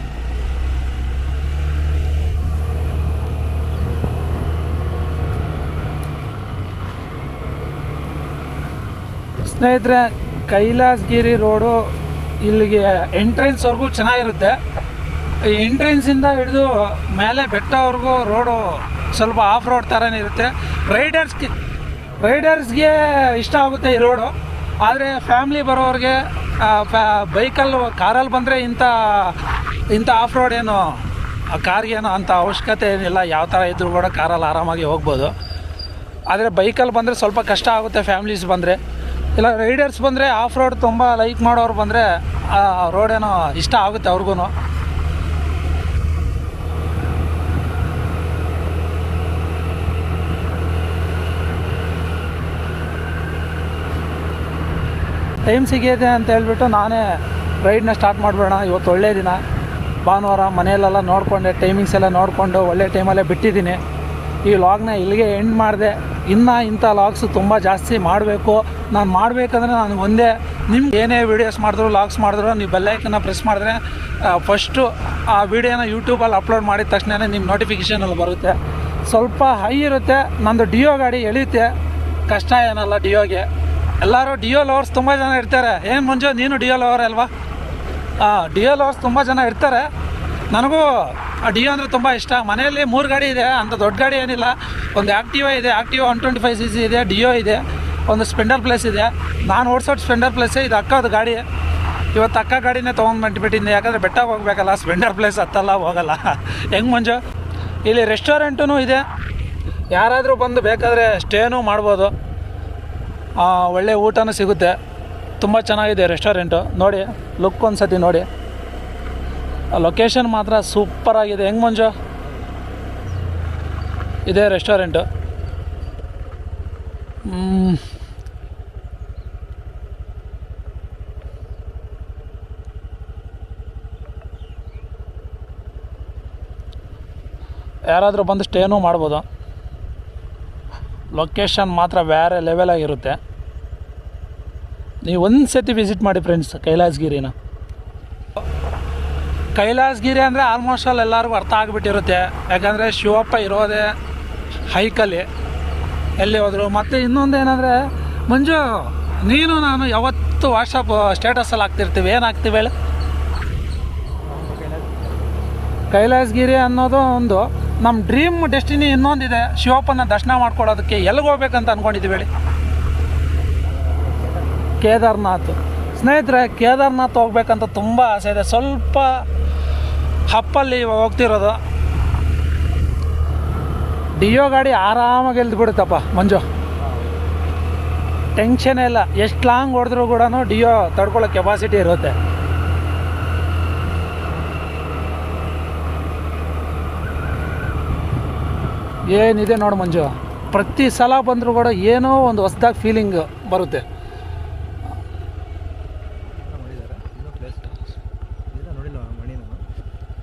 ಸ್ನೇಹಿತರೆ, ಕೈಲಾಸಗಿರಿ ರೋಡು ಇಲ್ಲಿಗೆ ಎಂಟ್ರೆನ್ಸ್ವರೆಗೂ ಚೆನ್ನಾಗಿರುತ್ತೆ. ಈ ಎಂಟ್ರೆನ್ಸಿಂದ ಹಿಡಿದು ಮೇಲೆ ಬೆಟ್ಟವರೆಗೂ ರೋಡು ಸ್ವಲ್ಪ ಆಫ್ ರೋಡ್ ಥರನೇ ಇರುತ್ತೆ. ರೈಡರ್ಸ್ಗೆ ಇಷ್ಟ ಆಗುತ್ತೆ ಈ ರೋಡು. ಆದರೆ ಫ್ಯಾಮ್ಲಿ ಬರೋರಿಗೆ ಕಾರಲ್ಲಿ ಬಂದರೆ ಇಂಥ ಆಫ್ ರೋಡ್ ಏನು ಕಾರ್ಗೇನು ಅಂಥ ಅವಶ್ಯಕತೆ ಏನಿಲ್ಲ. ಯಾವ ಥರ ಇದ್ರೂ ಕೂಡ ಕಾರಲ್ಲಿ ಆರಾಮಾಗಿ ಹೋಗ್ಬೋದು. ಆದರೆ ಬೈಕಲ್ಲಿ ಬಂದರೆ ಸ್ವಲ್ಪ ಕಷ್ಟ ಆಗುತ್ತೆ ಫ್ಯಾಮ್ಲೀಸ್ ಬಂದರೆ. ಇಲ್ಲ ರೈಡರ್ಸ್ ಬಂದರೆ ಆಫ್ ರೋಡ್ ತುಂಬ ಲೈಕ್ ಮಾಡೋರು ಬಂದರೆ ರೋಡೇನೋ ಇಷ್ಟ ಆಗುತ್ತೆ ಅವ್ರಿಗೂ. ಟೈಮ್ ಸಿಗಿದೆ ಅಂತ ಹೇಳ್ಬಿಟ್ಟು ನಾನೇ ರೈಡ್ನ ಸ್ಟಾರ್ಟ್ ಮಾಡಿಬಿಡೋಣ. ಇವತ್ತು ಒಳ್ಳೆಯ ದಿನ, ಭಾನುವಾರ. ಮನೆಯಲ್ಲೆಲ್ಲ ನೋಡಿಕೊಂಡೆ, ಟೈಮಿಂಗ್ಸ್ ಎಲ್ಲ ನೋಡಿಕೊಂಡು ಒಳ್ಳೆ ಟೈಮಲ್ಲೇ ಬಿಟ್ಟಿದ್ದೀನಿ. ಈ ಲಾಗ್ನ ಇಲ್ಲಿಗೆ ಎಂಡ್ ಮಾಡಿದೆ. ಇನ್ನು ಇಂಥ ಲಾಗ್ಸು ತುಂಬ ಜಾಸ್ತಿ ಮಾಡಬೇಕು. ನಾನು ಮಾಡಬೇಕಂದ್ರೆ ನನಗೆ ಒಂದೇ, ನಿಮ್ಗೆ ಏನೇ ವೀಡಿಯೋಸ್ ಮಾಡಿದ್ರು ಲಾಗ್ಸ್ ಮಾಡಿದ್ರು ನೀವು ಬೆಲ್ಲೈಕನ್ನ ಪ್ರೆಸ್ ಮಾಡಿದ್ರೆ ಫಸ್ಟು ಆ ವೀಡಿಯೋನ ಯೂಟ್ಯೂಬಲ್ಲಿ ಅಪ್ಲೋಡ್ ಮಾಡಿದ ತಕ್ಷಣ ನಿಮ್ಮ ನೋಟಿಫಿಕೇಷನಲ್ಲಿ ಬರುತ್ತೆ. ಸ್ವಲ್ಪ ಹೈ ಇರುತ್ತೆ. ನಂದು ಡಿಯೋ ಗಾಡಿ ಎಳೆಯುತ್ತೆ, ಕಷ್ಟ ಏನಲ್ಲ ಡಿಯೋಗೆ. ಎಲ್ಲರೂ ಡಿಯೋ ಲವರ್ಸ್ ತುಂಬ ಜನ ಇರ್ತಾರೆ. ಏನು ಮಂಜು, ನೀನು ಡಿಯೋ ಲವರ್ ಅಲ್ವಾ? ಡಿಯೋ ಲವರ್ಸ್ ತುಂಬ ಜನ ಇರ್ತಾರೆ. ನನಗೂ ಡಿಯೋ ಅಂದರೆ ತುಂಬ ಇಷ್ಟ. ಮನೆಯಲ್ಲಿ 3 ಗಾಡಿ ಇದೆ, ಅಂಥ ದೊಡ್ಡ ಗಾಡಿ ಏನಿಲ್ಲ. ಒಂದು ಆ್ಯಕ್ಟಿವಾ ಇದೆ, ಆ್ಯಕ್ಟಿವಾ 125cc ಇದೆ, ಡಿಯೋ ಇದೆ, ಒಂದು ಸ್ಪೆಂಡರ್ ಪ್ಲಸ್ ಇದೆ. ನಾನು ಓಡಿಸೋದು ಸ್ಪೆಂಡರ್ ಪ್ಲಸ್ಸೇ. ಇದು ಅಕ್ಕದ ಗಾಡಿ. ಇವತ್ತು ಅಕ್ಕ ಗಾಡಿನೇ ತೊಗೊಂಡ್ಬಿಟ್ಟಿದ್ದೀನಿ, ಯಾಕಂದರೆ ಬೆಟ್ಟಕ್ಕೆ ಹೋಗ್ಬೇಕಲ್ಲ, ಸ್ಪೆಂಡರ್ ಪ್ಲೇಸ್ ಹತ್ತಲ್ಲ ಹೋಗಲ್ಲ. ಹೆಂಗೆ ಮಂಜು? ಇಲ್ಲಿ ರೆಸ್ಟೋರೆಂಟೂ ಇದೆ, ಯಾರಾದರೂ ಬಂದು ಬೇಕಾದರೆ ಸ್ಟೇನೂ ಮಾಡ್ಬೋದು. ಒಳ್ಳೆ ಊಟನೂ ಸಿಗುತ್ತೆ. ತುಂಬ ಚೆನ್ನಾಗಿದೆ ರೆಸ್ಟೋರೆಂಟು. ನೋಡಿ ಲುಕ್ ಒಂದು ಸತಿ ನೋಡಿ. ಲೊಕೇಶನ್ ಮಾತ್ರ ಸೂಪರಾಗಿದೆ. ಹೆಂಗೆ ಮಂಜು? ಇದೇ ರೆಸ್ಟೋರೆಂಟು. ಯಾರಾದರೂ ಬಂದು ಸ್ಟೇನೂ ಮಾಡ್ಬೋದು. ಲೊಕೇಶನ್ ಮಾತ್ರ ಬೇರೆ ಲೆವೆಲಾಗಿರುತ್ತೆ. ನೀವು ಒಂದು ಸತಿ ವಿಸಿಟ್ ಮಾಡಿ ಫ್ರೆಂಡ್ಸ್ ಕೈಲಾಸಗಿರಿನ. ಕೈಲಾಸಗಿರಿ ಅಂದರೆ ಆಲ್ಮೋಸ್ಟ್ ಆಲ್ ಎಲ್ಲರಿಗೂ ಅರ್ಥ ಆಗಿಬಿಟ್ಟಿರುತ್ತೆ. ಯಾಕಂದರೆ ಶಿವಪ್ಪ ಇರೋದೇ ಹೈಕಲ್ಲಿ. ಎಲ್ಲಿ ಹೋದರು. ಮತ್ತು ಇನ್ನೊಂದು ಏನಂದರೆ ಮಂಜು, ನೀನು ನಾನು ಯಾವತ್ತು ವಾಟ್ಸಪ್ ಸ್ಟೇಟಸಲ್ಲಿ ಹಾಕ್ತಿರ್ತೀವಿ. ಏನು ಹಾಕ್ತೀವಿ ಹೇಳಿ? ಕೈಲಾಸಗಿರಿ ಅನ್ನೋದು ಒಂದು ನಮ್ಮ ಡ್ರೀಮ್ ಡೆಸ್ಟಿನಿ. ಇನ್ನೊಂದಿದೆ, ಶಿವಪ್ಪನ ದರ್ಶನ ಮಾಡ್ಕೊಳ್ಳೋದಕ್ಕೆ ಎಲ್ಲಿಗೆ ಹೋಗ್ಬೇಕಂತ ಅಂದ್ಕೊಂಡಿದ್ದೀವಿ ಹೇಳಿ? ಕೇದಾರ್ನಾಥ್. ಸ್ನೇಹಿತರೆ, ಕೇದಾರ್ನಾಥ್ ಹೋಗ್ಬೇಕಂತ ತುಂಬ ಆಸೆ ಇದೆ. ಸ್ವಲ್ಪ ಹಪ್ಪಲ್ಲಿ ಹೋಗ್ತಿರೋದು. ಡಿಯೋ ಗಾಡಿ ಆರಾಮಾಗಿ ಎಲ್ದ್ಬಿಡುತ್ತಪ್ಪ ಮಂಜು, ಟೆನ್ಷನೇ ಇಲ್ಲ. ಎಷ್ಟು ಲಾಂಗ್ ಹೊಡೆದ್ರೂ ಕೂಡ ಡಿಯೋ ತಡ್ಕೊಳ್ಳೋ ಕೆಪಾಸಿಟಿ ಇರುತ್ತೆ. ಏನಿದೆ ನೋಡು ಮಂಜು, ಪ್ರತಿ ಸಲ ಬಂದರೂ ಕೂಡ ಏನೋ ಒಂದು ಹೊಸ್ದಾಗಿ ಫೀಲಿಂಗ್ ಬರುತ್ತೆ. ನೋಡಿಲ್ಲ ಮಣಿ ನಾನು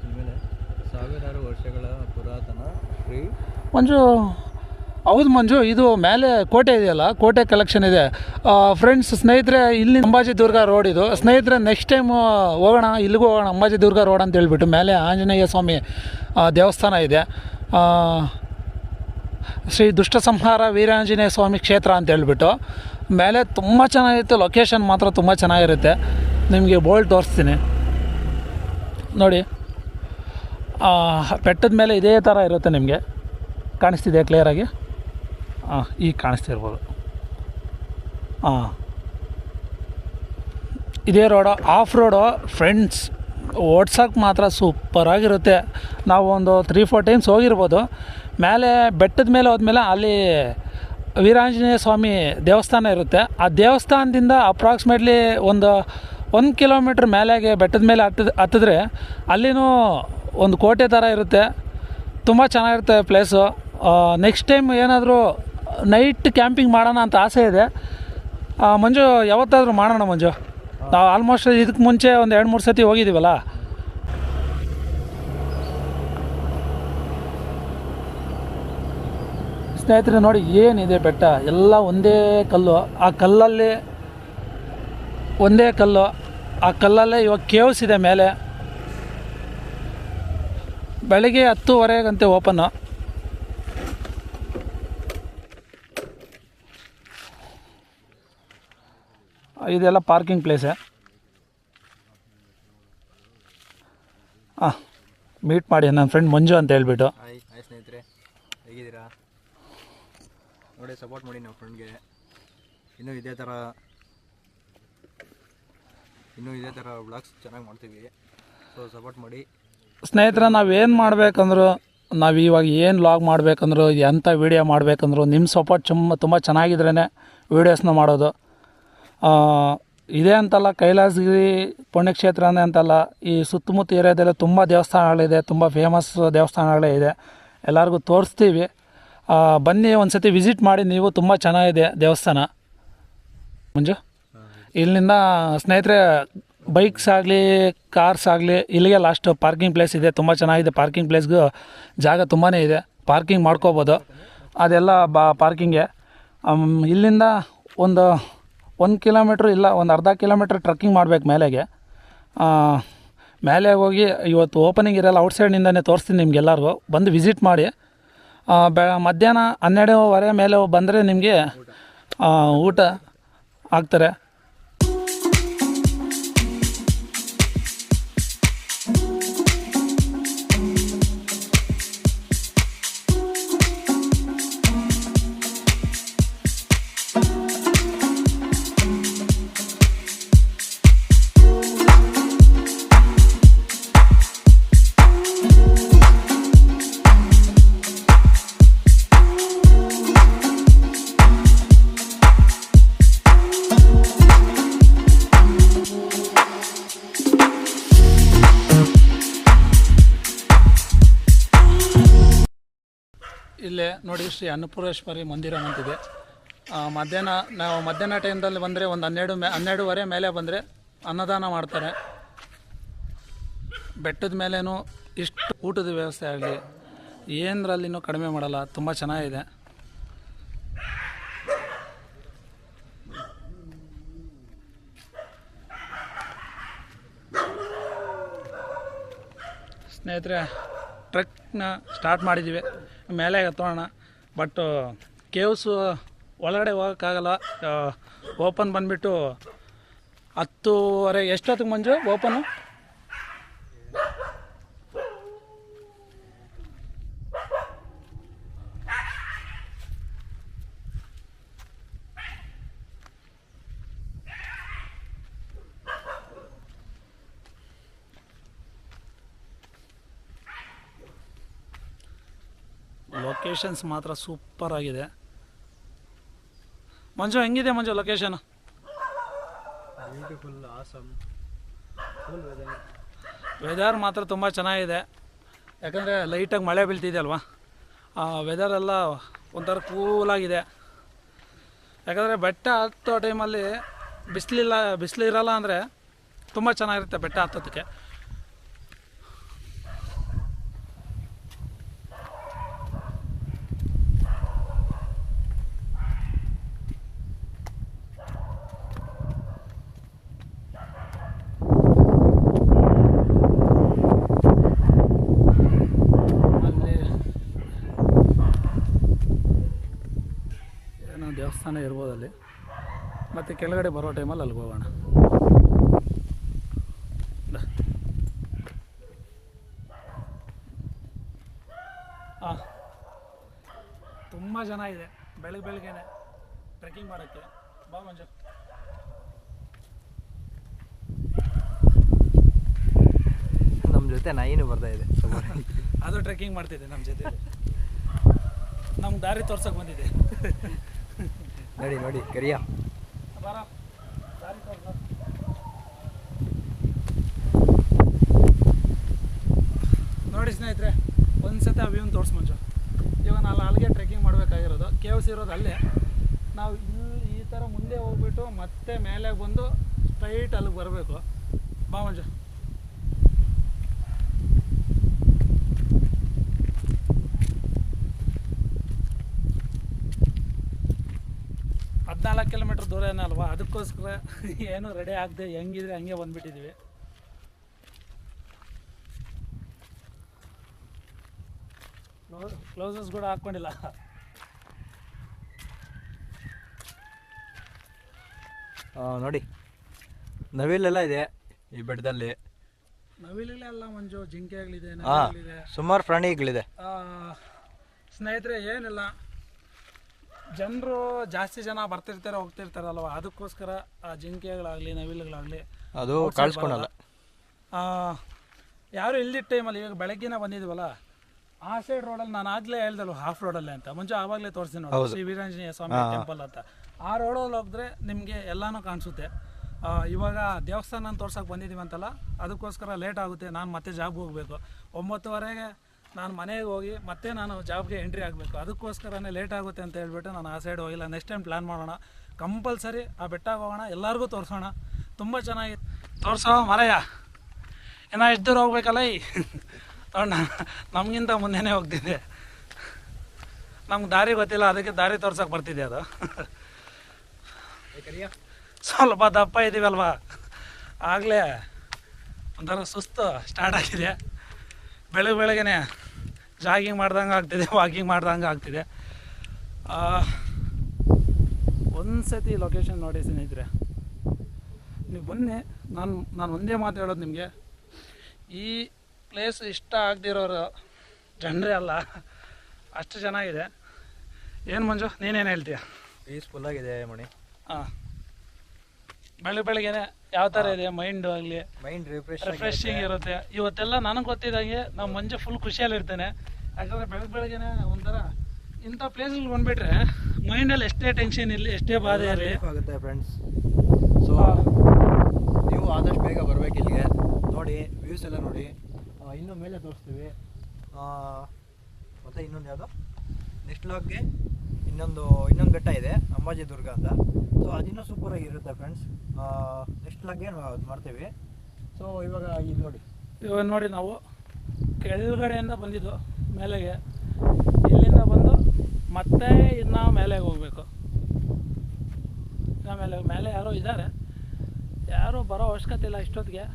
ಇನ್ಮೇಲೆ ಸಾವಿರಾರು ವರ್ಷಗಳ ಪುರಾತನ ಮಂಜು. ಹೌದು ಮಂಜು, ಇದು ಮೇಲೆ ಕೋಟೆ ಇದೆಯಲ್ಲ, ಕೋಟೆ ಕಲೆಕ್ಷನ್ ಇದೆ ಫ್ರೆಂಡ್ಸ್. ಸ್ನೇಹಿತರೆ, ಇಲ್ಲಿ ಅಂಬಾಜಿ ದುರ್ಗ ರೋಡ್ ಇದು. ಸ್ನೇಹಿತರೆ, ನೆಕ್ಸ್ಟ್ ಟೈಮ್ ಹೋಗೋಣ, ಇಲ್ಲಿಗೂ ಹೋಗೋಣ. ಅಂಬಾಜಿ ದುರ್ಗ ರೋಡ್ ಅಂತ ಹೇಳ್ಬಿಟ್ಟು ಮೇಲೆ ಆಂಜನೇಯ ಸ್ವಾಮಿ ದೇವಸ್ಥಾನ ಇದೆ. ಶ್ರೀ ದುಷ್ಟ ಸಂಹಾರ ವೀರಾಂಜನೇಯ ಸ್ವಾಮಿ ಕ್ಷೇತ್ರ ಅಂತ ಹೇಳ್ಬಿಟ್ಟು ಮೇಲೆ ತುಂಬ ಚೆನ್ನಾಗಿರುತ್ತೆ. ಲೊಕೇಶನ್ ಮಾತ್ರ ತುಂಬ ಚೆನ್ನಾಗಿರುತ್ತೆ. ನಿಮಗೆ ಬೋಲ್ಡ್ ತೋರಿಸ್ತೀನಿ ನೋಡಿ. ಬೆಟ್ಟದ ಮೇಲೆ ಇದೇ ಥರ ಇರುತ್ತೆ. ನಿಮಗೆ ಕಾಣಿಸ್ತಿದೆ ಕ್ಲಿಯರಾಗಿ? ಈಗ ಕಾಣಿಸ್ತಿರ್ಬೋದು. ಇದೇ ರೋಡು, ಆಫ್ ರೋಡು ಫ್ರೆಂಡ್ಸ್. ಓಡ್ಸೋಕ್ಕೆ ಮಾತ್ರ ಸೂಪರಾಗಿರುತ್ತೆ. ನಾವು ಒಂದು 3-4 ಟೈಮ್ಸ್ ಹೋಗಿರ್ಬೋದು. ಮೇಲೆ ಬೆಟ್ಟದ ಮೇಲೆ ಹೋದ್ಮೇಲೆ ಅಲ್ಲಿ ವೀರಾಂಜನೇಯ ಸ್ವಾಮಿ ದೇವಸ್ಥಾನ ಇರುತ್ತೆ. ಆ ದೇವಸ್ಥಾನದಿಂದ ಅಪ್ರಾಕ್ಸಿಮೇಟ್ಲಿ ಒಂದು 1 ಕಿಲೋಮೀಟ್ರ್ ಮೇಲೆಗೆ ಬೆಟ್ಟದ ಮೇಲೆ ಹತ್ತಿದ್ರೆ ಅಲ್ಲಿನೂ ಒಂದು ಕೋಟೆ ಥರ ಇರುತ್ತೆ. ತುಂಬ ಚೆನ್ನಾಗಿರುತ್ತೆ ಪ್ಲೇಸು. ನೆಕ್ಸ್ಟ್ ಟೈಮ್ ಏನಾದರೂ ನೈಟ್ ಕ್ಯಾಂಪಿಂಗ್ ಮಾಡೋಣ ಅಂತ ಆಸೆ ಇದೆ ಮಂಜು. ಯಾವತ್ತಾದರೂ ಮಾಡೋಣ ಮಂಜು. ನಾವು ಆಲ್ಮೋಸ್ಟ್ ಇದಕ್ಕೆ ಮುಂಚೆ ಒಂದು 2-3 ಸತಿ ಹೋಗಿದ್ದೀವಲ್ಲ. ಸ್ನೇಹಿತರೆ ನೋಡಿ, ಏನಿದೆ ಬೆಟ್ಟ ಎಲ್ಲ ಒಂದೇ ಕಲ್ಲು. ಆ ಕಲ್ಲಲ್ಲಿ ಒಂದೇ ಕಲ್ಲು. ಆ ಕಲ್ಲಲ್ಲೇ ಇವಾಗ ಕೇವ್ಸ್ ಇದೆ ಮೇಲೆ. ಬೆಳಗ್ಗೆ 10:30 ಓಪನ್ನು. ಇದೆಲ್ಲ ಪಾರ್ಕಿಂಗ್ ಪ್ಲೇಸೇ. ಮೀಟ್ ಮಾಡಿ ನನ್ನ ಫ್ರೆಂಡ್ ಮಂಜು ಅಂತ ಹೇಳ್ಬಿಟ್ಟು. ಹಾಯ್ ಸ್ನೇಹಿತರೆ, ಹೇಗಿದ್ದೀರಾ? ನೋಡಿ, ಸಪೋರ್ಟ್ ಮಾಡಿ ನಮ್ಮ ಫ್ರೆಂಡ್ಗೆ. ಇನ್ನೂ ಇದೇ ಥರ ವ್ಲಾಗ್ಸ್ ಚೆನ್ನಾಗಿ ಮಾಡ್ತೀವಿ. ಸೊ ಸಪೋರ್ಟ್ ಮಾಡಿ ಸ್ನೇಹಿತರೆ. ನಾವೇನು ಮಾಡಬೇಕಂದ್ರು, ನಾವು ಇವಾಗ ಏನು ವ್ಲಾಗ್ ಮಾಡಬೇಕಂದ್ರು, ಎಂಥ ವೀಡಿಯೋ ಮಾಡಬೇಕಂದ್ರು ನಿಮ್ಮ ಸಪೋರ್ಟ್ ತುಂಬ ಚೆನ್ನಾಗಿದ್ರೇ ವೀಡಿಯೋಸ್ನ ಮಾಡೋದು. ಇದೇ ಅಂತಲ್ಲ, ಕೈಲಾಸಗಿರಿ ಪುಣ್ಯಕ್ಷೇತ್ರನೇ ಅಂತಲ್ಲ, ಈ ಸುತ್ತಮುತ್ತ ಏರಿಯಾದಲ್ಲೇ ತುಂಬ ದೇವಸ್ಥಾನಗಳಿದೆ. ತುಂಬ ಫೇಮಸ್ ದೇವಸ್ಥಾನಗಳೇ ಇದೆ. ಎಲ್ಲರಿಗೂ ತೋರಿಸ್ತೀವಿ. ಬನ್ನಿ ಒಂದು ಸತಿ ವಿಸಿಟ್ ಮಾಡಿ ನೀವು. ತುಂಬ ಚೆನ್ನಾಗಿದೆ ದೇವಸ್ಥಾನ ಮಂಜು. ಇಲ್ಲಿಂದ ಸ್ನೇಹಿತರೆ ಬೈಕ್ಸ್ ಆಗಲಿ ಕಾರ್ಸ್ ಆಗಲಿ ಇಲ್ಲಿಗೆ ಲಾಸ್ಟ್ ಪಾರ್ಕಿಂಗ್ ಪ್ಲೇಸ್ ಇದೆ. ತುಂಬ ಚೆನ್ನಾಗಿದೆ. ಪಾರ್ಕಿಂಗ್ ಪ್ಲೇಸ್ಗೂ ಜಾಗ ತುಂಬಾ ಇದೆ. ಪಾರ್ಕಿಂಗ್ ಮಾಡ್ಕೋಬೋದು. ಅದೆಲ್ಲ ಪಾರ್ಕಿಂಗೆ. ಇಲ್ಲಿಂದ ಒಂದು 1 ಕಿಲೋಮೀಟ್ರ್ ಇಲ್ಲ, ಒಂದು ಅರ್ಧ ಕಿಲೋಮೀಟ್ರ್ ಟ್ರಕ್ಕಿಂಗ್ ಮಾಡಬೇಕು ಮೇಲೆಗೆ. ಮೇಲೆ ಹೋಗಿ ಇವತ್ತು ಓಪನಿಂಗ್ ಇರಲ್ಲ, ಔಟ್ಸೈಡ್ನಿಂದನೇ ತೋರಿಸ್ತೀನಿ ನಿಮ್ಗೆಲ್ಲರಿಗೂ. ಬಂದು ವಿಸಿಟ್ ಮಾಡಿ. ಮಧ್ಯಾಹ್ನ 12:30 ಮೇಲೆ ಬಂದರೆ ನಿಮಗೆ ಊಟ ಹಾಕ್ತಾರೆ. ಇಲ್ಲೇ ನೋಡಿ ಶ್ರೀ ಅನ್ನಪೂರ್ಣೇಶ್ವರಿ ಮಂದಿರ ಅಂತಿದೆ. ನಾವು ಮಧ್ಯಾಹ್ನ ಟೈಮ್ದಲ್ಲಿ ಬಂದರೆ ಒಂದು 12:30 ಮೇಲೆ ಬಂದರೆ ಅನ್ನದಾನ ಮಾಡ್ತಾರೆ. ಬೆಟ್ಟದ ಮೇಲೇನೂ ಇಷ್ಟು ಊಟದ ವ್ಯವಸ್ಥೆ ಆಗಲಿ ಏನರಲ್ಲಿನೂ ಕಡಿಮೆ ಮಾಡಲ್ಲ, ತುಂಬ ಚೆನ್ನಾಗಿದೆ. ಸ್ನೇಹಿತರೆ, ಟ್ರೆಕ್ನ ಸ್ಟಾರ್ಟ್ ಮಾಡಿದ್ದೀವಿ, ಮೇಲೆ ಹತ್ತೋಣ. ಬಟ್ ಕೇವ್ಸು ಒಳಗಡೆ ಹೋಗೋಕ್ಕಾಗಲ್ಲ. ಓಪನ್ ಬಂದುಬಿಟ್ಟು 10:30. ಎಷ್ಟೊತ್ತಿಗೆ ಮಂಜು ಓಪನು? ಲೊಕೇಶನ್ಸ್ ಮಾತ್ರ ಸೂಪರ್ ಆಗಿದೆ. ಮಂಜು ಹೆಂಗಿದೆ Manju location? Beautiful, awesome, full weather ಮಾತ್ರ ತುಂಬ ಚೆನ್ನಾಗಿದೆ. ಯಾಕಂದರೆ ಲೈಟಾಗಿ ಮಳೆ ಬೀಳ್ತಿದೆ ಅಲ್ವಾ, ವೆದರೆಲ್ಲ ಒಂಥರ ಕೂಲಾಗಿದೆ. ಯಾಕಂದರೆ ಬೆಟ್ಟ ಹತ್ತೋ ಟೈಮಲ್ಲಿ ಬಿಸಿಲಿರಲ್ಲ ಅಂದರೆ ತುಂಬ ಚೆನ್ನಾಗಿರುತ್ತೆ ಬೆಟ್ಟ ಹತ್ತೋದಕ್ಕೆ. ದೇವಸ್ಥಾನ ಇರ್ಬೋದು ಅಲ್ಲಿ, ಮತ್ತು ಕೆಳಗಡೆ ಬರೋ ಟೈಮಲ್ಲಿ ಅಲ್ಲಿಗೆ ಹೋಗೋಣ. ತುಂಬ ಚೆನ್ನಾಗಿದೆ ಬೆಳಗ್ಗೆನೆ ಟ್ರೆಕ್ಕಿಂಗ್ ಮಾಡೋಕ್ಕೆ. ಬಾ ಮಂಜು. ನಮ್ಮ ಜೊತೆ ನಾಯಿನೂ ಬರ್ತಾ ಇದೆ, ಅದು ಟ್ರೆಕ್ಕಿಂಗ್ ಮಾಡ್ತಿದ್ದೆ ನಮ್ಮ ಜೊತೆ. ನಮ್ಗೆ ದಾರಿ ತೋರ್ಸೋಕೆ ಬಂದಿದೆ. ನೋಡಿ ನೋಡಿ ಕರಿಯ ನೋಡಿ ಸ್ನೇಹಿತರೆ, ಒಂದ್ಸತಿ ಆ ವ್ಯೂನ ತೋರಿಸ್ ಮಂಜು. ಇವಾಗ ನಾವು ಅಲ್ಲಿಗೆ ಟ್ರೆಕ್ಕಿಂಗ್ ಮಾಡಬೇಕಾಗಿರೋದು, ಕೇವ್ಸ್ ಇರೋದು ಅಲ್ಲೇ. ನಾವು ಈ ಥರ ಮುಂದೆ ಹೋಗ್ಬಿಟ್ಟು ಮತ್ತೆ ಮೇಲೆ ಬಂದು ಸ್ಟ್ರೈಟ್ ಅಲ್ಲಿಗೆ ಬರಬೇಕು. ಬಾ ಮಂಜು. ಹದಿನಾಲ್ಕು ಕಿಲೋಮೀಟ್ರ್ ದೂರ ಏನಲ್ವಾ, ಅದಕ್ಕೋಸ್ಕರ ಏನು ರೆಡಿ ಆಗದೆ ಹೆಂಗಿದ್ರೆ ಹಂಗೆ ಬಂದುಬಿಟ್ಟಿದ್ದೀವಿ. ಕ್ಲೋಸಸ್ ಕೂಡ ಹಾಕ್ಕೊಂಡಿಲ್ಲ. ನೋಡಿ ನವಿಲೆಲ್ಲ ಇದೆ ಈ ಬೆಟ್ಟದಲ್ಲಿ. ನವಿಲೆಲ್ಲ ಮಂಜು, ಜಿಂಕೆ ಆಗಲಿದೆ, ಸುಮಾರು ಪ್ರಾಣಿಗಳಿದೆ. ಸ್ನೇಹಿತರೆ, ಏನಿಲ್ಲ, ಜನರು ಜಾಸ್ತಿ ಜನ ಬರ್ತಿರ್ತಾರೆ ಹೋಗ್ತಿರ್ತಾರಲ್ವ, ಅದಕ್ಕೋಸ್ಕರ ಆ ಜಿಂಕೆಗಳಾಗಲಿ ನವಿಲುಗಳಾಗಲಿ ಅದು ಕಾಣಿಸ್ಕೊಳಲ್ಲ. ಯಾರು ಇಲ್ದಿದ್ದ ಟೈಮಲ್ಲಿ, ಇವಾಗ ಬೆಳಗ್ಗಿನ ಬಂದಿದ್ವಲ್ಲ, ಆ ಸೈಡ್ ರೋಡಲ್ಲಿ ನಾನು ಆಗಲೇ ಹೇಳ್ದಲ್ವ ಹಾಫ್ ರೋಡಲ್ಲೇ ಅಂತ, ಮುಂಚೆ ಆವಾಗಲೇ ತೋರಿಸ್ತೀನಿ ನೋಡಿ, ಶ್ರೀ ವೀರಾಂಜನೇಯ ಸ್ವಾಮಿ ಟೆಂಪಲ್ ಅಂತ. ಆ ರೋಡಲ್ಲಿ ಹೋಗಿದ್ರೆ ನಿಮಗೆ ಎಲ್ಲನೂ ಕಾಣಿಸುತ್ತೆ. ಇವಾಗ ದೇವಸ್ಥಾನ ತೋರ್ಸೋಕೆ ಬಂದಿದ್ದೀವಿ ಅಂತಲ್ಲ, ಅದಕ್ಕೋಸ್ಕರ ಲೇಟ್ ಆಗುತ್ತೆ. ನಾನು ಮತ್ತೆ ಜಾಬ್ಗೆ ಹೋಗಬೇಕು. 9:30ಗೆ ನಾನು ಮನೆಗೆ ಹೋಗಿ ಮತ್ತೆ ನಾನು ಜಾಬ್ಗೆ ಎಂಟ್ರಿ ಆಗಬೇಕು. ಅದಕ್ಕೋಸ್ಕರನೇ ಲೇಟ್ ಆಗುತ್ತೆ ಅಂತ ಹೇಳ್ಬಿಟ್ಟು ನಾನು ಆ ಸೈಡ್ ಹೋಗಿಲ್ಲ. ನೆಕ್ಸ್ಟ್ ಟೈಮ್ ಪ್ಲ್ಯಾನ್ ಮಾಡೋಣ, ಕಂಪಲ್ಸರಿ ಆ ಬೆಟ್ಟಕ್ಕೆ ಹೋಗೋಣ, ಎಲ್ಲರಿಗೂ ತೋರಿಸೋಣ. ತುಂಬ ಚೆನ್ನಾಗಿ ತೋರಿಸೋ ಮರಯ್ಯ. ಏನೋ ಎಷ್ಟು ದೂರ ಹೋಗ್ಬೇಕಲ್ಲ ಈ ನಮಗಿಂತ ಮುಂದೆನೇ ಹೋಗ್ತಿದ್ದೆ. ನಮ್ಗೆ ದಾರಿ ಗೊತ್ತಿಲ್ಲ, ಅದಕ್ಕೆ ದಾರಿ ತೋರ್ಸೋಕೆ ಬರ್ತಿದ್ದೆ. ಅದು ಸ್ವಲ್ಪ ದಪ್ಪ ಇದ್ದೀವಲ್ವಾ, ಆಗಲೇ ಒಂಥರ ಸುಸ್ತು ಸ್ಟಾರ್ಟ್ ಆಗಿದೆ. ಬೆಳಗ್ಗೆನೆ ಜಾಗಿಂಗ್ ಮಾಡ್ದಂಗೆ ಆಗ್ತಿದೆ, ವಾಕಿಂಗ್ ಮಾಡ್ದಂಗೆ ಆಗ್ತಿದೆ. ಒಂದು ಸತಿ ಲೊಕೇಶನ್ ನೋಡಿ ಸ್ನೇಹಿತರೆ, ನೀವು ಬನ್ನಿ. ನಾನು ಒಂದೇ ಮಾತು ಹೇಳೋದು ನಿಮಗೆ, ಈ ಪ್ಲೇಸ್ ಇಷ್ಟ ಆಗದಿರೋರು ಜನರೇ ಅಲ್ಲ, ಅಷ್ಟು ಚೆನ್ನಾಗಿದೆ. ಏನು ಮಂಜು, ನೀನೇನು ಹೇಳ್ತೀಯ? ಪೀಸ್ಫುಲ್ಲಾಗಿದೆ ಮಣಿ. ಬೆಳಗ್ಗೆನೆ ಯಾವ ಥರ ಇದೆ ಮೈಂಡು ಆಗಲಿ, ಮೈಂಡ್ ರಿಫ್ರೆಶಿಂಗ್ ಇರುತ್ತೆ. ಇವತ್ತೆಲ್ಲ ನನಗೆ ಗೊತ್ತಿದ್ದಂಗೆ ನಾವು ಮಂಜು ಫುಲ್ ಖುಷಿಯಲ್ಲಿರ್ತೇನೆ. ಯಾಕಂದರೆ ಬೆಳಗ್ಗೆನೆ ಒಂಥರ ಇಂಥ ಪ್ಲೇಸ್ಗೆ ಬಂದುಬಿಟ್ರೆ ಮೈಂಡಲ್ಲಿ ಎಷ್ಟೇ ಟೆನ್ಷನ್ ಇರಲಿ, ಎಷ್ಟೇ ಬಾಧೆ ಇರಲಿ ಆಗುತ್ತೆ ಫ್ರೆಂಡ್ಸ್. ಸೊ ನೀವು ಆದಷ್ಟು ಬೇಗ ಬರಬೇಕು ಇಲ್ಲಿಗೆ. ನೋಡಿ ವ್ಯೂಸ್ ಎಲ್ಲ ನೋಡಿ. ಇನ್ನೂ ಮೇಲೆ ತೋರಿಸ್ತೀವಿ. ಮತ್ತು ಇನ್ನೊಂದು ಯಾವುದು ನೆಕ್ಸ್ಟ್ ಲಾಗ್ಗೆ ಇನ್ನೊಂದು ಬೆಟ್ಟ ಇದೆ ಅಂಬಾಜಿ ದುರ್ಗ ಅಂತ. ಸೊ ಅದಿನ್ನೂ ಸೂಪರಾಗಿರುತ್ತೆ ಫ್ರೆಂಡ್ಸ್. ನೆಕ್ಸ್ಟ್ ಲಾಗ್ಗೆ ಅದು ಮಾಡ್ತೇವೆ. ಸೊ ಇವಾಗ ಇದು ನೋಡಿ, ಇವಾಗ ನೋಡಿ ನಾವು ಕೆಳಗಡೆಯಿಂದ ಬಂದಿದ್ದು ಮೇಲೆಗೆ, ಇಲ್ಲಿಂದ ಬಂದು ಮತ್ತೆ ಇನ್ನು ಮೇಲೆಗೆ ಹೋಗಬೇಕು. ಇನ್ನು ಮೇಲೆ ಯಾರೋ ಇದ್ದಾರೆ, ಯಾರೂ ಬರೋ ಅವಶ್ಯಕತೆ ಇಲ್ಲ ಇಷ್ಟೊತ್ತಿಗೆ.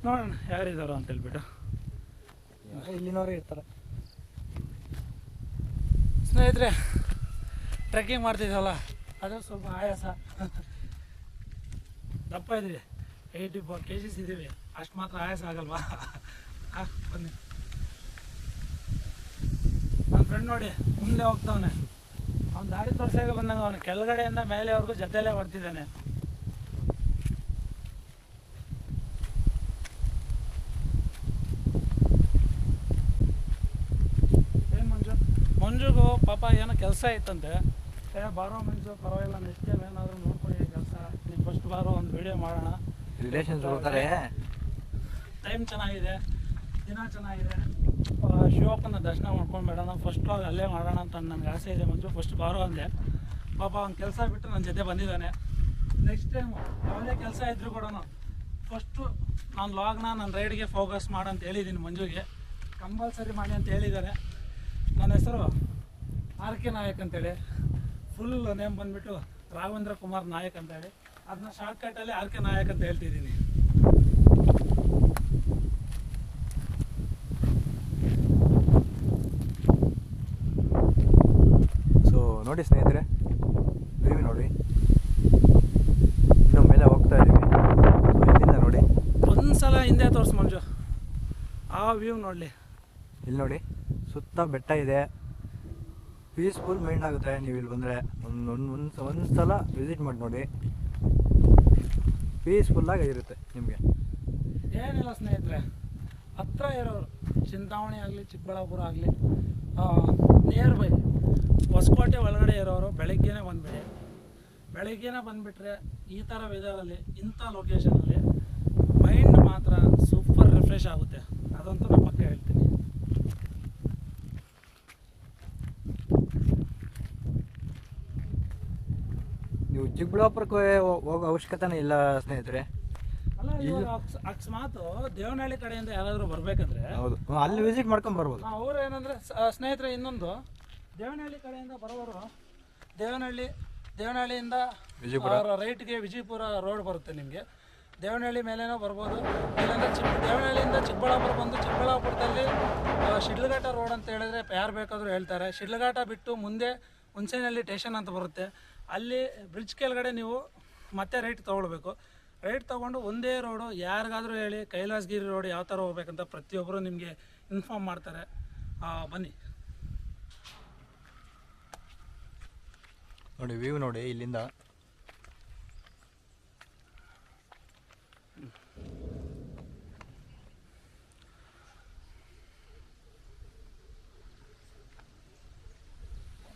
ನೋಡೋಣ ಯಾರಿದ್ದಾರೋ ಅಂತೇಳ್ಬಿಟ್ಟು. ಇಲ್ಲಿನವರೇ ಇರ್ತಾರೆ. ಸ್ನೇಹಿತರೆ, ಟ್ರೆಕ್ಕಿಂಗ್ ಮಾಡ್ತಿದ್ದೀವಲ್ಲ ಅದು ಸ್ವಲ್ಪ ಆಯಾಸ. ದಪ್ಪ ಇದ್ದೀವಿ, 84 kgs ಇದ್ದೀವಿ, ಅಷ್ಟು ಮಾತ್ರ ಆಯಾಸ ಆಗಲ್ವಾ? ಬನ್ನಿ. ನನ್ನ ಫ್ರೆಂಡ್ ನೋಡಿ ಮುಂದೆ ಹೋಗ್ತಾವನೆ, ಅವ್ನು ದಾರಿ ತೋರ್ಸಾಗ ಬಂದಂಗೆ ಅವನು ಕೆಳಗಡೆಯಿಂದ ಮೇಲೆವರೆಗೂ ಜೊತೆಲೇ ಬರ್ತಿದ್ದಾನೆ. ಏನು ಮಂಜುಗೂ ಪಾಪ ಏನೋ ಕೆಲಸ ಇತ್ತಂತೆ. ಬಾರೋ ಮಂಜು, ಪರವಾಗಿಲ್ಲ, ನೆಕ್ಸ್ಟ್ ಟೈಮ್ ಏನಾದರೂ ನೋಡ್ಕೊಳ್ಳಿ ಕೆಲಸ. ನೀವು ಫಸ್ಟ್ ಬಾರೋ ಒಂದು ವಿಡಿಯೋ ಮಾಡೋಣ. ರಿಲೇಷನ್ಸ್ ಹೋಗ್ತಾರೆ. ಟೈಮ್ ಚೆನ್ನಾಗಿದೆ, ದಿನ ಚೆನ್ನಾಗಿದೆ, ಶಿವಪ್ಪನ ದರ್ಶನ ಮಾಡ್ಕೊಂಡು ಬೇಡ, ನಾವು ಫಸ್ಟ್ ಅಲ್ಲೇ ಮಾಡೋಣ ಅಂತ ನನಗೆ ಆಸೆ ಇದೆ. ಮಂಜು ಫಸ್ಟ್ ಬಾರೋ ಅಂದೆ. ಪಾಪ ಅವ್ನು ಕೆಲಸ ಬಿಟ್ಟು ನನ್ನ ಜೊತೆ ಬಂದಿದ್ದಾನೆ. ನೆಕ್ಸ್ಟ್ ಟೈಮ್ ಯಾವುದೇ ಕೆಲಸ ಇದ್ರೂ ಕೂಡ ಫಸ್ಟು ನಾನು ಲಾಗ್ನ ನನ್ನ ರೈಡ್ಗೆ ಫೋಕಸ್ ಮಾಡಂತ ಹೇಳಿದ್ದೀನಿ ಮಂಜುಗೆ. ಕಂಪಲ್ಸರಿ ಮಾಡಿ ಅಂತ ಹೇಳಿದ್ದಾರೆ. ನನ್ನ ಹೆಸರು ಆರ್.ಕೆ. ನಾಯಕ್ ಅಂತೇಳಿ, ಫುಲ್ ನೇಮ್ ಬಂದುಬಿಟ್ಟು ರಾಘವೇಂದ್ರ ಕುಮಾರ್ ನಾಯಕ್ ಅಂತೇಳಿ. ಅದನ್ನ ಶಾರ್ಟ್ಕಟ್ಟಲ್ಲಿ ಆರ್.ಕೆ. ನಾಯಕ್ ಅಂತ ಹೇಳ್ತಿದ್ದೀನಿ. ಸೊ ನೋಡಿ ಸ್ನೇಹಿತರೆ, ವ್ಯೂ ನೋಡಿ, ಇನ್ನೂ ಮೇಲೆ ಹೋಗ್ತಾ ಇದ್ದೀವಿ. ಸೊ ಇಲ್ಲಿಂದ ನೋಡಿ, ಒಂದ್ಸಲ ಹಿಂದೆ ತೋರಿಸ್ ಮಂಜು, ಆ ವ್ಯೂ ನೋಡಲಿ. ಇಲ್ಲಿ ನೋಡಿ, ಸುತ್ತ ಬೆಟ್ಟ ಇದೆ, ಪೀಸ್ಫುಲ್ ಮೈಂಡ್ ಆಗುತ್ತೆ. ನೀವು ಇಲ್ಲಿ ಬಂದರೆ ಒಂದು ಸಲ ವಿಸಿಟ್ ಮಾಡಿ ನೋಡಿ, ಪೀಸ್ಫುಲ್ಲಾಗಿ ಇರುತ್ತೆ ನಿಮಗೆ. ಏನಿಲ್ಲ ಸ್ನೇಹಿತರೆ, ಹತ್ರ ಇರೋರು ಚಿಂತಾಮಣಿ ಆಗಲಿ, ಚಿಕ್ಕಬಳ್ಳಾಪುರ ಆಗಲಿ, ನಿಯರ್ ಬೈ ಹೊಸಕೋಟೆ ಒಳಗಡೆ ಇರೋರು ಬೆಳಗ್ಗೆನೇ ಬಂದುಬಿಡಿ. ಬೆಳಗ್ಗೆನೇ ಬಂದುಬಿಟ್ರೆ ಈ ಥರ ವೆದರಲ್ಲಿ, ಇಂಥ ಲೊಕೇಶನಲ್ಲಿ ಮೈಂಡ್ ಮಾತ್ರ ಸೂಪರ್ ರಿಫ್ರೆಶ್ ಆಗುತ್ತೆ. ಅದಂತೂ ನಾನು ಪಕ್ಕ ಹೇಳ್ತೀನಿ. ನೀವು ಚಿಕ್ಕಬಳ್ಳಾಪುರಕ್ಕೆ ಹೋಗೋ ಅವಶ್ಯಕತೆನೇ ಇಲ್ಲ ಸ್ನೇಹಿತರೆ. ಅಲ್ಲ, ಇವಾಗ ಅಕಸ್ಮಾತ್ ದೇವನಹಳ್ಳಿ ಕಡೆಯಿಂದ ಯಾರಾದರೂ ಬರಬೇಕಂದ್ರೆ ಹೌದು, ಅಲ್ಲಿ ವಿಸಿಟ್ ಮಾಡ್ಕೊಂಡು ಬರ್ಬೋದು. ಅವರು ಏನಂದರೆ ಸ್ನೇಹಿತರೆ, ಇನ್ನೊಂದು ದೇವನಹಳ್ಳಿ ಕಡೆಯಿಂದ ಬರೋವರು ದೇವನಹಳ್ಳಿಯಿಂದ ರೈಟ್ಗೆ ವಿಜಯಪುರ ರೋಡ್ ಬರುತ್ತೆ ನಿಮಗೆ. ದೇವನಹಳ್ಳಿ ಮೇಲೇನೋ ಬರ್ಬೋದು, ಇಲ್ಲಾಂದರೆ ದೇವನಹಳ್ಳಿಯಿಂದ ಚಿಕ್ಕಬಳ್ಳಾಪುರ ಬಂದು ಚಿಕ್ಕಬಳ್ಳಾಪುರದಲ್ಲಿ ಶಿಡ್ಲಘಾಟ ರೋಡ್ ಅಂತ ಹೇಳಿದ್ರೆ ಯಾರು ಬೇಕಾದರೂ ಹೇಳ್ತಾರೆ. ಶಿಡ್ಲಘಾಟ ಬಿಟ್ಟು ಮುಂದೆ ಹುಣಸೇನಹಳ್ಳಿ ಸ್ಟೇಷನ್ ಅಂತ ಬರುತ್ತೆ. ಅಲ್ಲಿ ಬ್ರಿಡ್ಜ್ ಕೆಳಗಡೆ ನೀವು ಮತ್ತೆ ರೈಟ್ ತೊಗೊಳ್ಬೇಕು. ರೈಟ್ ತೊಗೊಂಡು ಒಂದೇ ರೋಡು, ಯಾರಿಗಾದರೂ ಹೇಳಿ ಕೈಲಾಸಗಿರಿ ರೋಡ್ ಯಾವ ಥರ ಹೋಗ್ಬೇಕಂತ ಪ್ರತಿಯೊಬ್ಬರು ನಿಮಗೆ ಇನ್ಫಾರ್ಮ್ ಮಾಡ್ತಾರೆ. ಬನ್ನಿ ನೋಡಿ, ವ್ಯೂ ನೋಡಿ ಇಲ್ಲಿಂದ.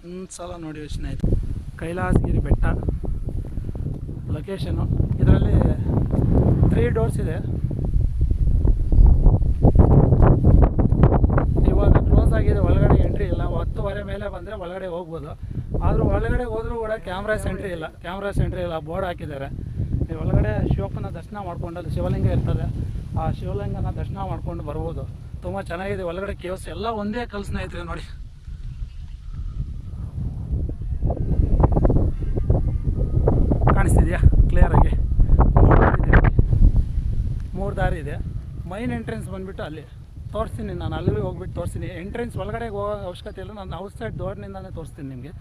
ಒಂದು ಸಲ ನೋಡಿ ಯೋಚನೆ ಆಯಿತು. ಕೈಲಾಸಗಿರಿ ಬೆಟ್ಟ ಲೊಕೇಶನು. ಇದರಲ್ಲಿ 3 ಡೋರ್ಸ್ ಇದೆ. ಇವಾಗ ಕ್ಲೋಸ್ ಆಗಿದೆ, ಒಳಗಡೆ ಎಂಟ್ರಿ ಇಲ್ಲ. 10:15 ಮೇಲೆ ಬಂದರೆ ಒಳಗಡೆ ಹೋಗ್ಬೋದು. ಆದರೂ ಒಳಗಡೆ ಹೋದರೂ ಕೂಡ ಕ್ಯಾಮ್ರಾ ಸೆಂಟ್ರಿ ಇಲ್ಲ, ಬೋರ್ಡ್ ಹಾಕಿದ್ದಾರೆ. ನೀವು ಒಳಗಡೆ ಶಿವಪ್ಪನ ದರ್ಶನ ಮಾಡ್ಕೊಂಡು, ಅಲ್ಲಿ ಶಿವಲಿಂಗ ಇರ್ತದೆ, ಆ ಶಿವಲಿಂಗನ ದರ್ಶನ ಮಾಡ್ಕೊಂಡು ಬರ್ಬೋದು. ತುಂಬ ಚೆನ್ನಾಗಿದೆ. ಒಳಗಡೆ ಕೇವ್ಸ್ ಎಲ್ಲ ಒಂದೇ ಕಲ್ಲು ಸ್ನೇಹಿತರೆ. ನೋಡಿ, ಕಾಣಿಸ್ತಿದೆಯಾ ಕ್ಲಿಯರಾಗಿ? 3 ದಾರಿ ಇದೆ. ಮೈನ್ ಎಂಟ್ರೆನ್ಸ್ ಬಂದುಬಿಟ್ಟು ಅಲ್ಲಿ ತೋರಿಸ್ತೀನಿ ನಾನು, ಅಲ್ಲಿಗೆ ಹೋಗ್ಬಿಟ್ಟು ತೋರಿಸ್ತೀನಿ. ಎಂಟ್ರೆನ್ಸ್ ಒಳಗಡೆ ಹೋಗೋ ಅವಶ್ಯಕತೆ ಇಲ್ಲ, ನಾನು ಔಟ್ಸೈಡ್ ಡೋರ್ನಿಂದಾನೇ ತೋರಿಸ್ತೀನಿ ನಿಮಗೆ.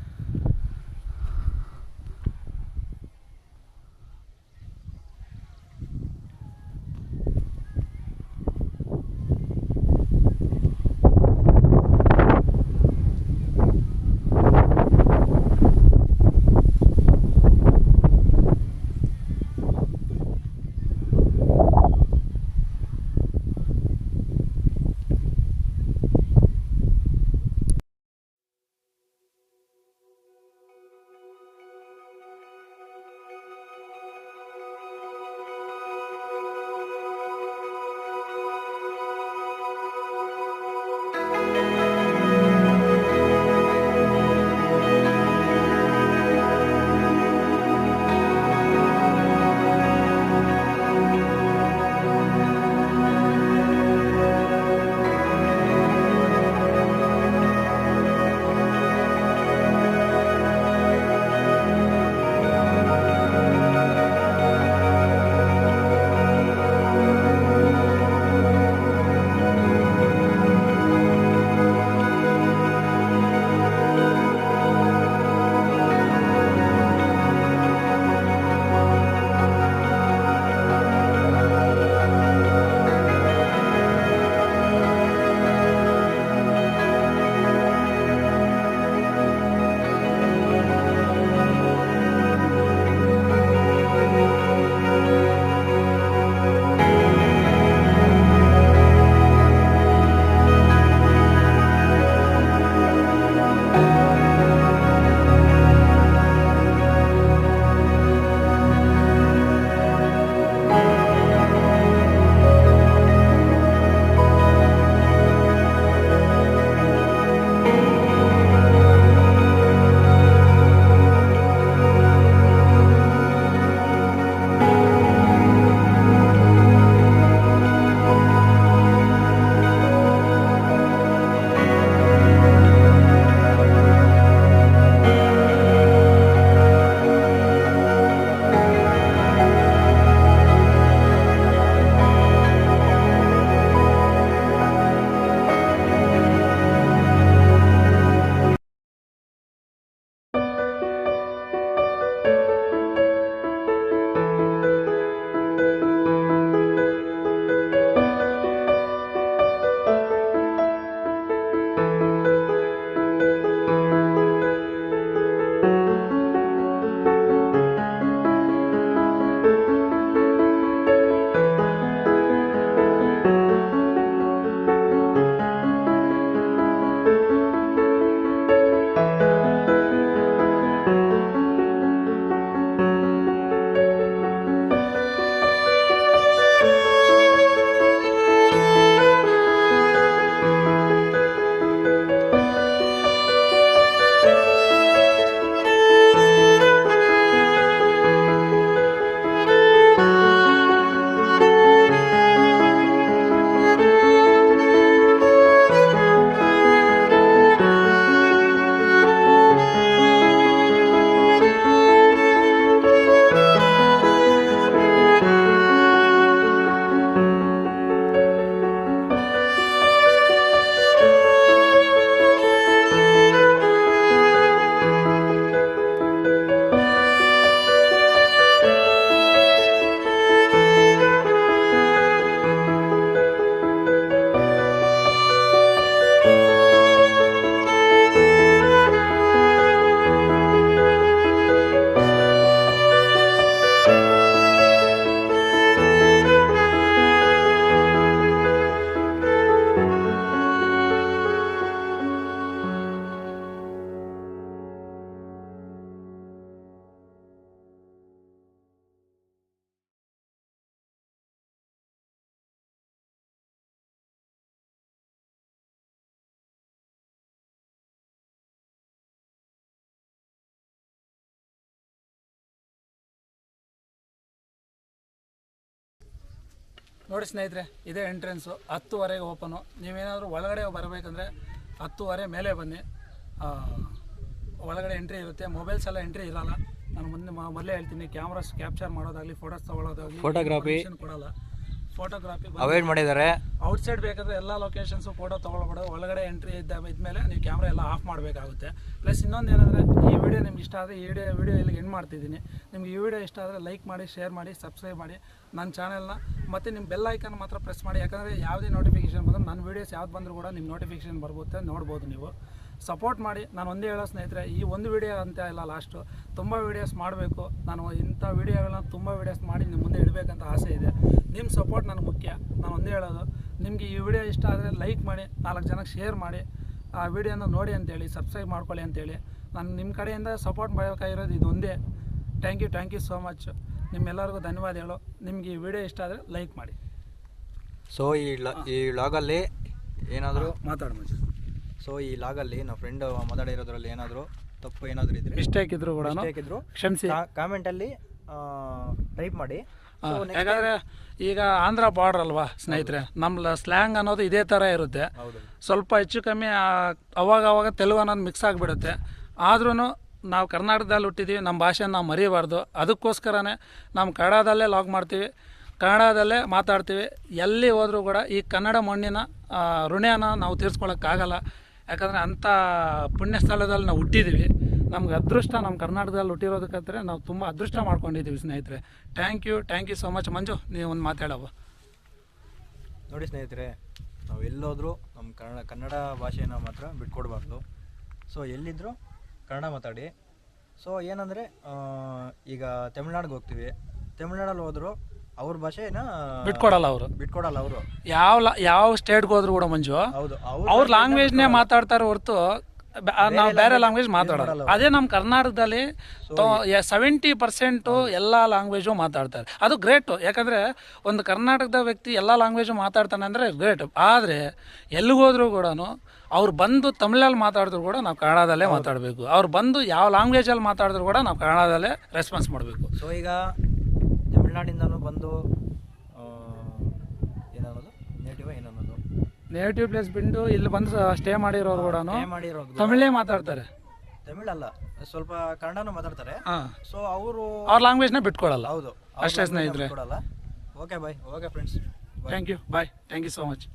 ನೋಡಿ ಸ್ನೇಹಿತರೆ, ಇದೇ ಎಂಟ್ರೆನ್ಸು. 10:30ಗೆ ಓಪನು. ನೀವೇನಾದರೂ ಒಳಗಡೆ ಬರಬೇಕಂದ್ರೆ 10:30 ಮೇಲೆ ಬನ್ನಿ. ಒಳಗಡೆ ಎಂಟ್ರಿ ಇರುತ್ತೆ. ಮೊಬೈಲ್ಸ್ ಎಲ್ಲ ಎಂಟ್ರಿ ಇರಲ್ಲ. ನಾನು ಮೊದಲೇ ಹೇಳ್ತೀನಿ, ಕ್ಯಾಮ್ರಾಸ್ ಕ್ಯಾಪ್ಚರ್ ಮಾಡೋದಾಗಲಿ, ಫೋಟೋಸ್ ತೊಗೊಳೋದಾಗಲಿ, ಫೋಟೋಗ್ರಫಿ ಕೊಡಲ್ಲ. ಫೋಟೋಗ್ರಫಿ ಅವಾಯ್ಡ್ ಮಾಡಿದ್ದಾರೆ. ಔಟ್ಸೈಡ್ ಬೇಕಾದರೆ ಎಲ್ಲ ಲೊಕೇಶನ್ಸು ಫೋಟೋ ತೊಗೊಳ್ಬೋದು. ಒಳಗಡೆ ಎಂಟ್ರಿ ಇದ್ಮೇಲೆ ನೀವು ಕ್ಯಾಮ್ರಾ ಎಲ್ಲ ಆಫ್ ಮಾಡಬೇಕಾಗುತ್ತೆ. ಪ್ಲಸ್ ಇನ್ನೊಂದು ಏನಂದರೆ, ಈ ವಿಡಿಯೋ ನಿಮ್ಗೆ ಇಷ್ಟ ಆದರೆ ಈ ವಿಡಿಯೋ ಇಲ್ಲಿಗೆ ಎಂಡ್ ಮಾಡ್ತಿದ್ದೀನಿ. ನಿಮ್ಗೆ ಈ ವಿಡಿಯೋ ಇಷ್ಟ ಆದರೆ ಲೈಕ್ ಮಾಡಿ, ಶೇರ್ ಮಾಡಿ, ಸಬ್ಸ್ಕ್ರೈಬ್ ಮಾಡಿ ನನ್ನ ಚಾನೆಲ್ನ. ಮತ್ತು ನಿಮ್ಮ ಬೆಲ್ ಐಕನ್ ಮಾತ್ರ ಪ್ರೆಸ್ ಮಾಡಿ. ಯಾಕಂದರೆ ಯಾವುದೇ ನೋಟಿಫಿಕೇಷನ್ ಬಂದರೂ ನನ್ನ ವೀಡಿಯೋಸ್ ಯಾವ್ದು ಬಂದರೂ ಕೂಡ ನಿಮ್ಮ ನೋಟಿಫಿಕೇಷನ್ ಬರ್ಬೋದು, ನೋಡ್ಬೋದು. ನೀವು ಸಪೋರ್ಟ್ ಮಾಡಿ. ನಾನು ಒಂದೇ ಹೇಳೋ ಸ್ನೇಹಿತರೆ, ಈ ಒಂದು ವಿಡಿಯೋ ಅಂತ ಇಲ್ಲ, ಲಾಸ್ಟು ತುಂಬ ವೀಡಿಯೋಸ್ ಮಾಡಬೇಕು. ನಾನು ಇಂಥ ವೀಡಿಯೋಗಳನ್ನ ತುಂಬ ವೀಡಿಯೋಸ್ ಮಾಡಿ ನಿಮ್ಮ ಮುಂದೆ ಇಡಬೇಕಂತ ಆಸೆ ಇದೆ. ನಿಮ್ಮ ಸಪೋರ್ಟ್ ನನಗೆ ಮುಖ್ಯ. ನಾನು ಒಂದೇ ಹೇಳೋದು, ನಿಮಗೆ ಈ ವಿಡಿಯೋ ಇಷ್ಟ ಆದರೆ ಲೈಕ್ ಮಾಡಿ, 4 ಜನಕ್ಕೆ ಶೇರ್ ಮಾಡಿ, ಆ ವಿಡಿಯೋನ ನೋಡಿ ಅಂತೇಳಿ, ಸಬ್ಸ್ಕ್ರೈಬ್ ಮಾಡ್ಕೊಳ್ಳಿ ಅಂತೇಳಿ. ನಾನು ನಿಮ್ಮ ಕಡೆಯಿಂದ ಸಪೋರ್ಟ್ ಮಾಡಬೇಕಾಗಿರೋದು ಇದು ಒಂದೇ. Thank you so much. ನಿಮ್ಮೆಲ್ಲರಿಗೂ ಧನ್ಯವಾದಗಳು. ನಿಮಗೆ ಈ ವಿಡಿಯೋ ಇಷ್ಟ ಆದರೆ ಲೈಕ್ ಮಾಡಿ. ಸೊ ಈ ಲಾಗಲ್ಲಿ ಏನಾದರೂ ಮಾತಾಡ್ಬೋದು. ಸೊ ಈ ಲಾಗಲ್ಲಿ ನಮ್ಮ ಫ್ರೆಂಡ್ ಮಾತಾಡಿರೋದ್ರಲ್ಲಿ ಏನಾದರೂ ತಪ್ಪು ಏನಾದರೂ ಇದ್ರೆ, ಮಿಸ್ಟೇಕ್ ಇದ್ರು ಕೂಡ ಕ್ಷಮಿಸಿ. ಕಾಮೆಂಟಲ್ಲಿ ಟೈಪ್ ಮಾಡಿ. ಯಾಕಂದರೆ ಈಗ ಆಂಧ್ರ ಬಾರ್ಡರ್ ಅಲ್ವಾ ಸ್ನೇಹಿತರೆ, ನಮ್ಮ ಸ್ಲ್ಯಾಂಗ್ ಅನ್ನೋದು ಇದೇ ಥರ ಇರುತ್ತೆ. ಸ್ವಲ್ಪ ಹೆಚ್ಚು ಕಮ್ಮಿ ಅವಾಗ ತೆಲುಗು ಅನ್ನೋದು ಮಿಕ್ಸ್ ಆಗಿಬಿಡುತ್ತೆ. ಆದ್ರೂ ನಾವು ಕರ್ನಾಟಕದಲ್ಲಿ ಹುಟ್ಟಿದ್ದೀವಿ, ನಮ್ಮ ಭಾಷೆನ ನಾವು ಮರಿಬಾರ್ದು. ಅದಕ್ಕೋಸ್ಕರನೇ ನಾವು ಕನ್ನಡದಲ್ಲೇ ಲಾಗ್ ಮಾಡ್ತೀವಿ, ಕನ್ನಡದಲ್ಲೇ ಮಾತಾಡ್ತೀವಿ. ಎಲ್ಲಿ ಹೋದರೂ ಕೂಡ ಈ ಕನ್ನಡ ಮಣ್ಣಿನ ಋಣಿನ ನಾವು ತೀರಿಸ್ಕೊಳ್ಳೋಕ್ಕಾಗಲ್ಲ. ಯಾಕಂದರೆ ಅಂಥ ಪುಣ್ಯ ಸ್ಥಳದಲ್ಲಿ ನಾವು ಹುಟ್ಟಿದ್ದೀವಿ. ನಮ್ಗೆ ಅದೃಷ್ಟ, ನಮ್ಮ ಕರ್ನಾಟಕದಲ್ಲಿ ಹುಟ್ಟಿರೋದಕ್ಕಂದ್ರೆ ನಾವು ತುಂಬ ಅದೃಷ್ಟ ಮಾಡ್ಕೊಂಡಿದ್ದೀವಿ ಸ್ನೇಹಿತರೆ. Thank you so much. Manju, ನೀವು ಒಂದು ಮಾತಾಡವ. ನೋಡಿ ಸ್ನೇಹಿತರೆ, ನಾವು ಎಲ್ಲೋದ್ರೂ ನಮ್ಮ ಕನ್ನಡ ಭಾಷೆನ ಮಾತ್ರ ಬಿಟ್ಕೊಡ್ಬಾರ್ದು. ಸೊ ಎಲ್ಲಿದ್ದರೂ ಕನ್ನಡ ಮಾತಾಡಿ. ಸೊ ಏನಂದರೆ, ಈಗ ತಮಿಳ್ನಾಡಿಗೆ ಹೋಗ್ತೀವಿ, ತಮಿಳ್ನಾಡಲ್ಲಿ ಹೋದ್ರು ಅವ್ರ ಭಾಷೆನ ಬಿಟ್ಕೊಡಲ್ಲ ಅವರು. ಯಾವ ಸ್ಟೇಟ್ಗೆ ಹೋದ್ರು ಕೂಡ ಮಂಜು, ಹೌದು, ಅವ್ರ ಲ್ಯಾಂಗ್ವೇಜ್ನೇ ಮಾತಾಡ್ತಾರೆ ಹೊರತು ನಾವು ಬೇರೆ ಲ್ಯಾಂಗ್ವೇಜ್ ಮಾತಾಡೋಲ್ಲ. ಅದೇ ನಮ್ಮ ಕರ್ನಾಟಕದಲ್ಲಿ 70% ಎಲ್ಲ ಲ್ಯಾಂಗ್ವೇಜು ಮಾತಾಡ್ತಾರೆ. ಅದು ಗ್ರೇಟು. ಯಾಕಂದರೆ ಒಂದು ಕರ್ನಾಟಕದ ವ್ಯಕ್ತಿ ಎಲ್ಲ ಲ್ಯಾಂಗ್ವೇಜು ಮಾತಾಡ್ತಾನೆ ಅಂದರೆ ಗ್ರೇಟ್. ಆದರೆ ಎಲ್ಲಿಗೋದ್ರೂ ಕೂಡ ಅವ್ರು ಬಂದು ತಮಿಳಲ್ಲಿ ಮಾತಾಡಿದ್ರು ಕೂಡ ನಾವು ಕನ್ನಡದಲ್ಲೇ ಮಾತಾಡಬೇಕು. ಅವ್ರು ಬಂದು ಯಾವ ಲ್ಯಾಂಗ್ವೇಜಲ್ಲಿ ಮಾತಾಡಿದ್ರು ಕೂಡ ನಾವು ಕನ್ನಡದಲ್ಲೇ ರೆಸ್ಪಾನ್ಸ್ ಮಾಡಬೇಕು. ಸೊ ಈಗ ತಮಿಳ್ನಾಡಿಂದನೂ ಬಂದು ಏನನ್ನೋದು ನೇಟಿವ್ ಪ್ಲೇಸ್ ಬಿಟ್ಟು ಇಲ್ಲಿ ಬಂದು ಸ್ಟೇ ಮಾಡಿರೋರು ಕೂಡ ತಮಿಳೇ ಮಾತಾಡ್ತಾರೆ. ತಮಿಳಲ್ಲ, ಸ್ವಲ್ಪ ಕನ್ನಡನೂ ಮಾತಾಡ್ತಾರೆ. ಸೊ ಅವ್ರ ಲ್ಯಾಂಗ್ವೇಜ್ನ ಬಿಟ್ಕೊಡಲ್ಲ. ಹೌದು, ಅಷ್ಟೇ ಸ್ನೇಹಿತರೆ. Okay bye. Okay friends, thank you. Bye. Thank you so much.